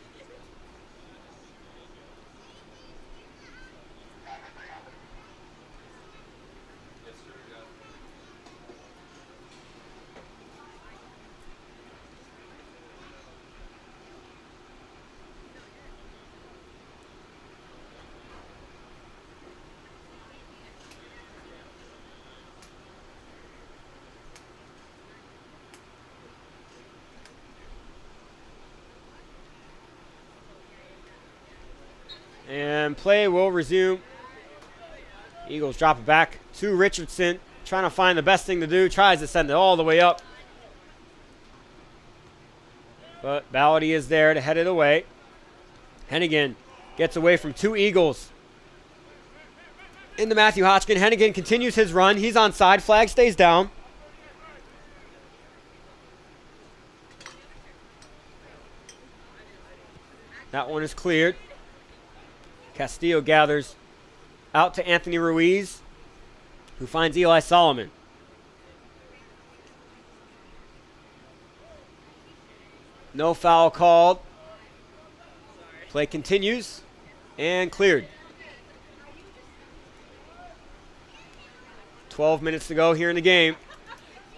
And play will resume. Eagles drop it back to Richardson. Trying to find the best thing to do. Tries to send it all the way up. But Ballady is there to head it away. Hennigan gets away from two Eagles. Into Matthew Hodgkin. Hennigan continues his run. He's onside. Flag stays down. That one is cleared. Castillo gathers out to Anthony Ruiz, who finds Eli Solomon. No foul called. Play continues and cleared. 12 minutes to go here in the game.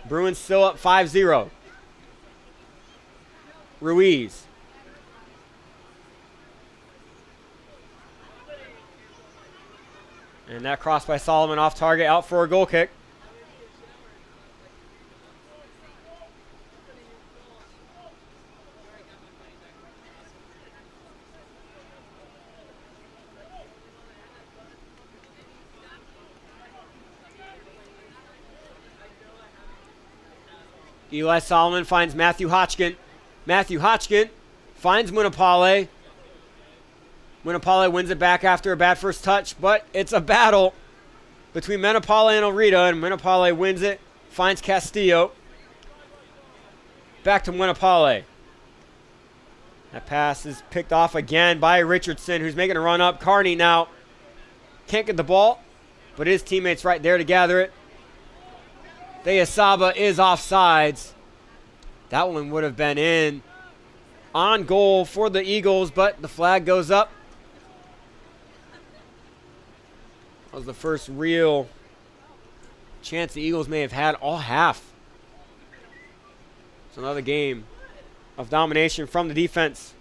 Bruins still up 5-0. Ruiz. And that cross by Solomon off target, out for a goal kick. Eli Solomon finds Matthew Hodgkin. Matthew Hodgkin finds Mwenapale. Mwenapale wins it back after a bad first touch, but it's a battle between Mwenapale and Orita, and Mwenapale wins it, finds Castillo. Back to Mwenapale. That pass is picked off again by Richardson, who's making a run up. Carney now can't get the ball, but his teammate's right there to gather it. Deyasaba is offsides. That one would have been in on goal for the Eagles, but the flag goes up. That was the first real chance the Eagles may have had all half. It's another game of domination from the defense.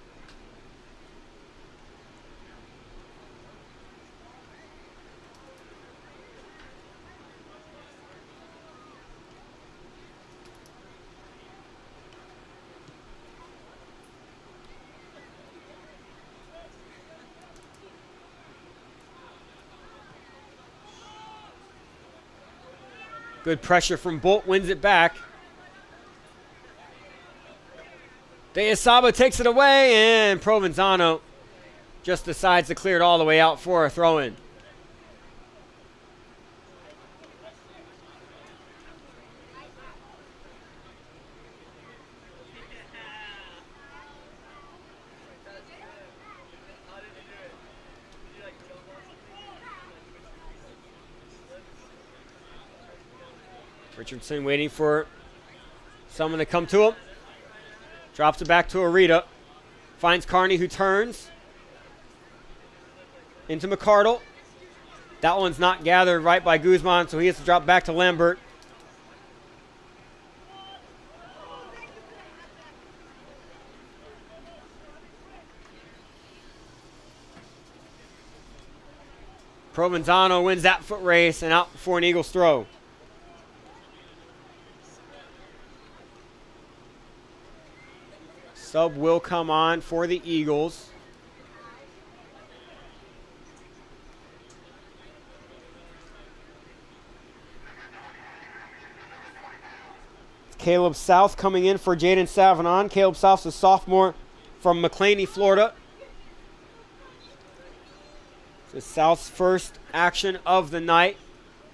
Good pressure from Bolt, wins it back. De Asaba takes it away, and Provenzano just decides to clear it all the way out for a throw-in. Richardson waiting for someone to come to him. Drops it back to Arita. Finds Carney, who turns into McCardle. That one's not gathered right by Guzman, so he has to drop back to Lambert. Provenzano wins that foot race and out for an Eagles throw. Sub will come on for the Eagles. Caleb South coming in for Jaden Savanon. Caleb South's a sophomore from McClaney, Florida. This is South's first action of the night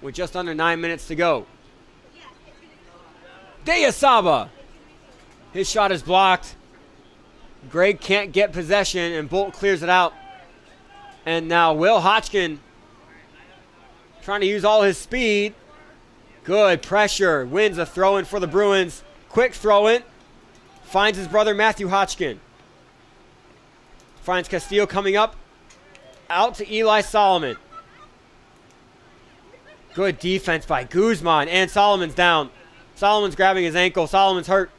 with just under 9 minutes to go. De Asaba. His shot is blocked. Greg can't get possession, and Bolt clears it out. And now Will Hodgkin trying to use all his speed. Good pressure. Wins a throw-in for the Bruins. Quick throw-in. Finds his brother Matthew Hodgkin. Finds Castillo coming up. Out to Eli Solomon. Good defense by Guzman, and Solomon's down. Solomon's grabbing his ankle. Solomon's hurt.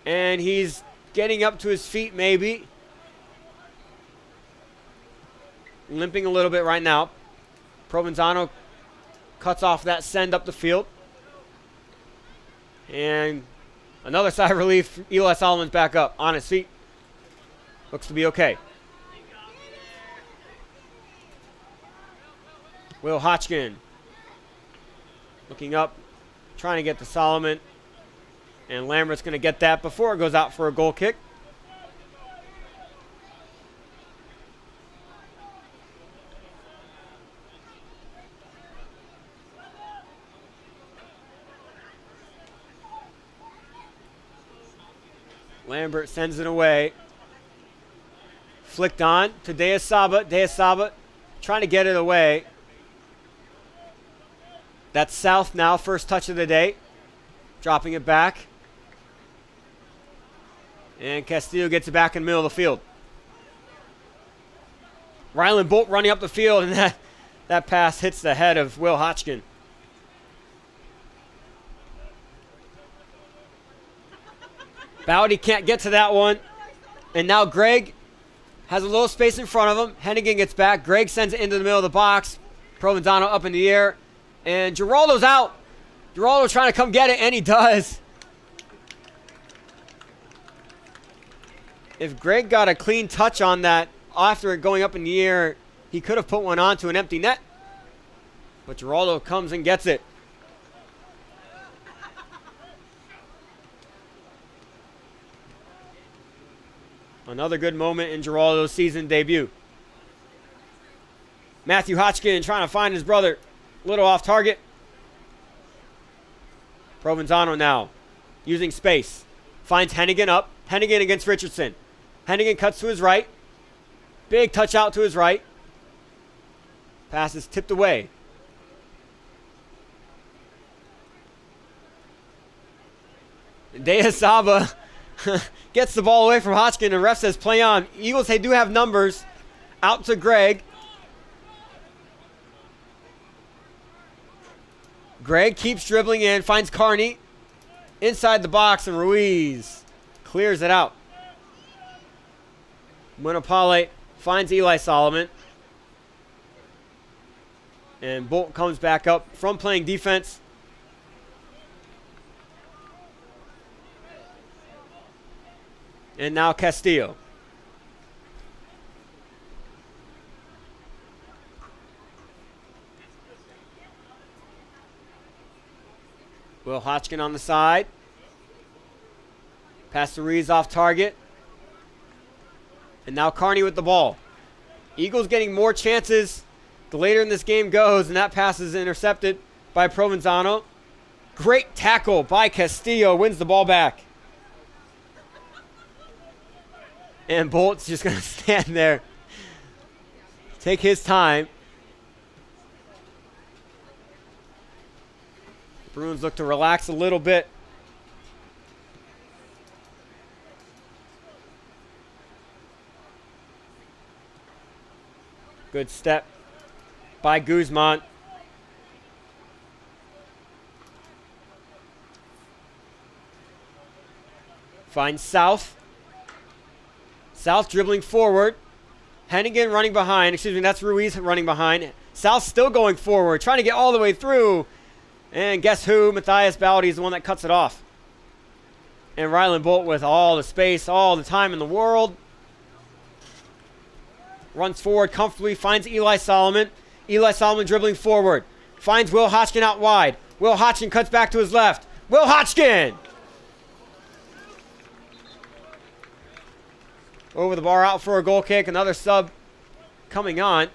And he's getting up to his feet maybe. Limping a little bit right now. Provenzano cuts off that send up the field. And another sigh of relief. Eli Solomon's back up on his feet. Looks to be okay. Will Hodgkin looking up, trying to get to Solomon. And Lambert's going to get that before it goes out for a goal kick. Lambert sends it away. Flicked on to De Asaba. De Asaba trying to get it away. That's South now, first touch of the day. Dropping it back. And Castillo gets it back in the middle of the field. Ryland Bolt running up the field, and that pass hits the head of Will Hodgkin. Bowdy can't get to that one. And now Greg has a little space in front of him. Hennigan gets back. Greg sends it into the middle of the box. Provenzano up in the air. And Giraldo's out. Giraldo trying to come get it, and he does. If Greg got a clean touch on that after it going up in the air, he could have put one onto an empty net. But Giraldo comes and gets it. Another good moment in Giraldo's season debut. Matthew Hodgkin trying to find his brother. A little off target. Provenzano now using space. Finds Hennigan up. Hennigan against Richardson. Hennigan cuts to his right. Big touch out to his right. Pass is tipped away. De Asaba gets the ball away from Hodgkin, and ref says play on. Eagles, they do have numbers. Out to Greg. Greg keeps dribbling in, finds Carney inside the box, and Ruiz clears it out. Munapale finds Eli Solomon. And Bolt comes back up from playing defense. And now Castillo. Will Hodgkin on the side. Pass to Reeves off target. And now Carney with the ball. Eagles getting more chances the later in this game goes, and that pass is intercepted by Provenzano. Great tackle by Castillo, wins the ball back. And Bolt's just going to stand there, take his time. Bruins look to relax a little bit. Good step by Guzman. Finds South. South dribbling forward. Hennigan running behind. Excuse me, that's Ruiz running behind. South still going forward, trying to get all the way through. And guess who? Matthias Baldi is the one that cuts it off. And Ryland Bolt with all the space, all the time in the world. Runs forward comfortably, finds Eli Solomon. Eli Solomon dribbling forward. Finds Will Hodgkin out wide. Will Hodgkin cuts back to his left. Will Hodgkin! Over the bar, out for a goal kick. Another sub coming on.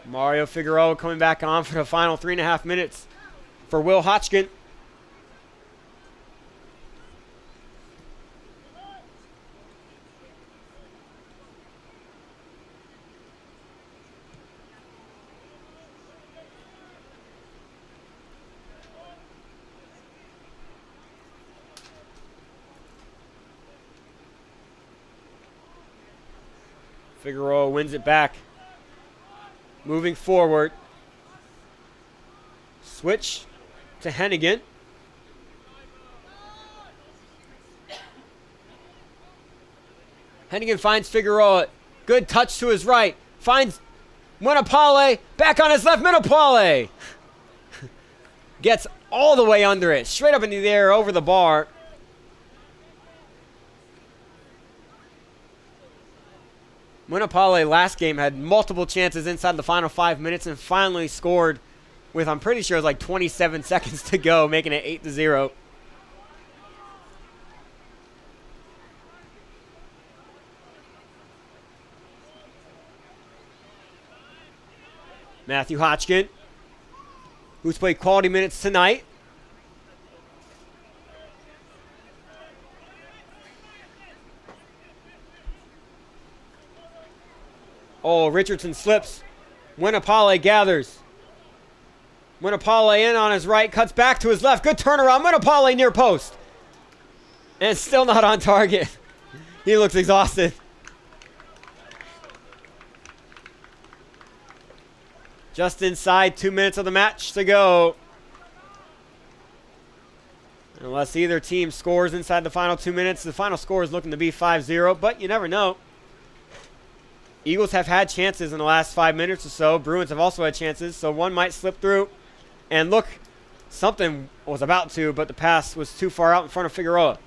Mario Figueroa coming back on for the final 3.5 minutes for Will Hodgkin. Figueroa wins it back. Moving forward. Switch to Hennigan. Hennigan finds Figueroa. Good touch to his right. Finds Munapale. Back on his left. Munapale gets all the way under it. Straight up into the air over the bar. Munapale last game had multiple chances inside the final 5 minutes and finally scored with, I'm pretty sure it was like 27 seconds to go, making it 8-0. Matthew Hodgkin, who's played quality minutes tonight. Oh, Richardson slips. Winnapale gathers. Winnapale in on his right, cuts back to his left. Good turnaround. Winnapale near post. And still not on target. He looks exhausted. Just inside 2 minutes of the match to go. Unless either team scores inside the final 2 minutes, the final score is looking to be 5-0, but you never know. Eagles have had chances in the last 5 minutes or so. Bruins have also had chances, so one might slip through. And look, something was about to, but the pass was too far out in front of Figueroa.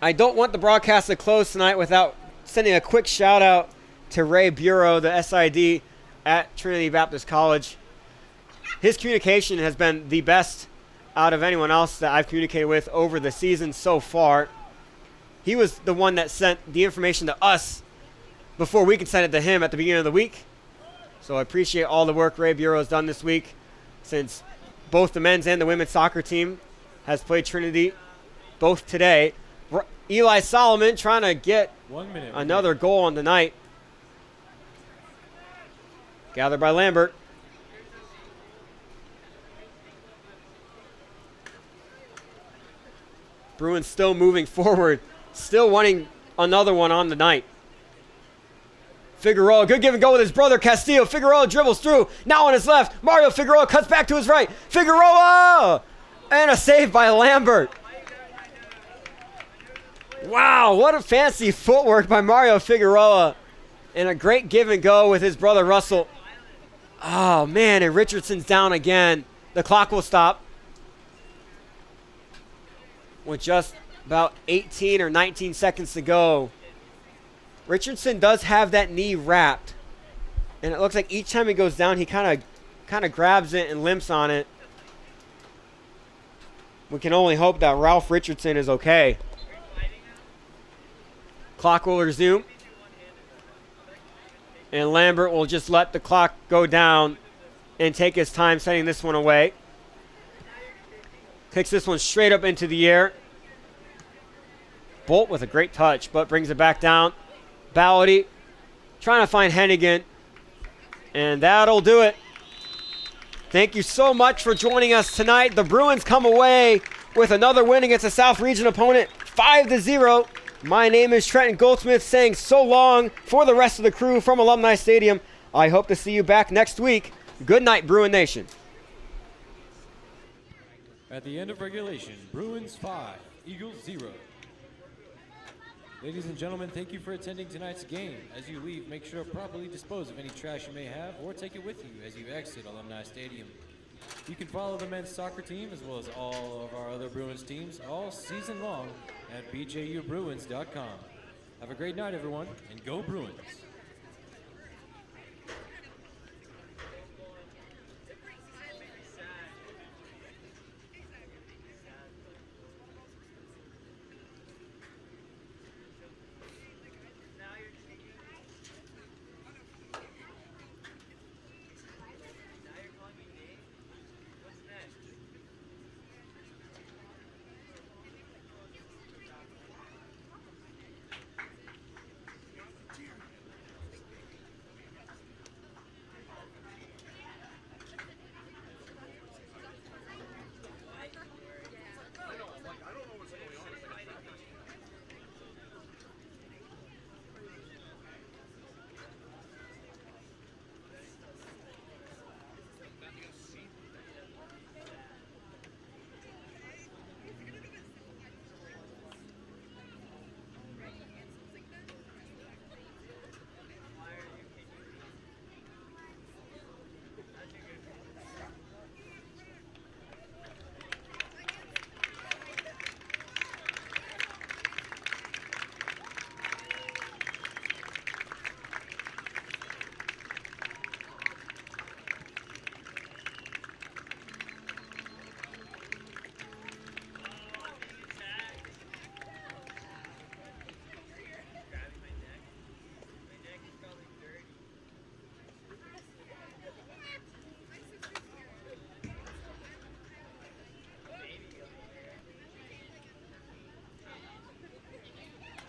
I don't want the broadcast to close tonight without sending a quick shout out to Ray Bureau, the SID at Trinity Baptist College. His communication has been the best out of anyone else that I've communicated with over the season so far. He was the one that sent the information to us before we could send it to him at the beginning of the week. So I appreciate all the work Ray Bureau has done this week, since both the men's and the women's soccer team has played Trinity both today. Eli Solomon trying to get another goal on the night. Gathered by Lambert. Bruins still moving forward, still wanting another one on the night. Figueroa, good give and go with his brother Castillo. Figueroa dribbles through, now on his left. Mario Figueroa cuts back to his right. Figueroa! And a save by Lambert. Wow, what a fancy footwork by Mario Figueroa. And a great give and go with his brother Russell. Oh, man, and Richardson's down again. The clock will stop with just About 18 or 19 seconds to go. Richardson does have that knee wrapped. And it looks like each time he goes down, he kind of grabs it and limps on it. We can only hope that Ralph Richardson is okay. Clock will resume. And Lambert will just let the clock go down and take his time setting this one away. Kicks this one straight up into the air. Bolt with a great touch, but brings it back down. Ballady trying to find Hennigan. And that'll do it. Thank you so much for joining us tonight. The Bruins come away with another win against a South Region opponent, 5-0. My name is Trenton Goldsmith saying so long for the rest of the crew from Alumni Stadium. I hope to see you back next week. Good night, Bruin Nation. At the end of regulation, Bruins 5, Eagles 0. Ladies and gentlemen, thank you for attending tonight's game. As you leave, make sure to properly dispose of any trash you may have or take it with you as you exit Alumni Stadium. You can follow the men's soccer team as well as all of our other Bruins teams all season long at bjubruins.com. Have a great night, everyone, and go Bruins!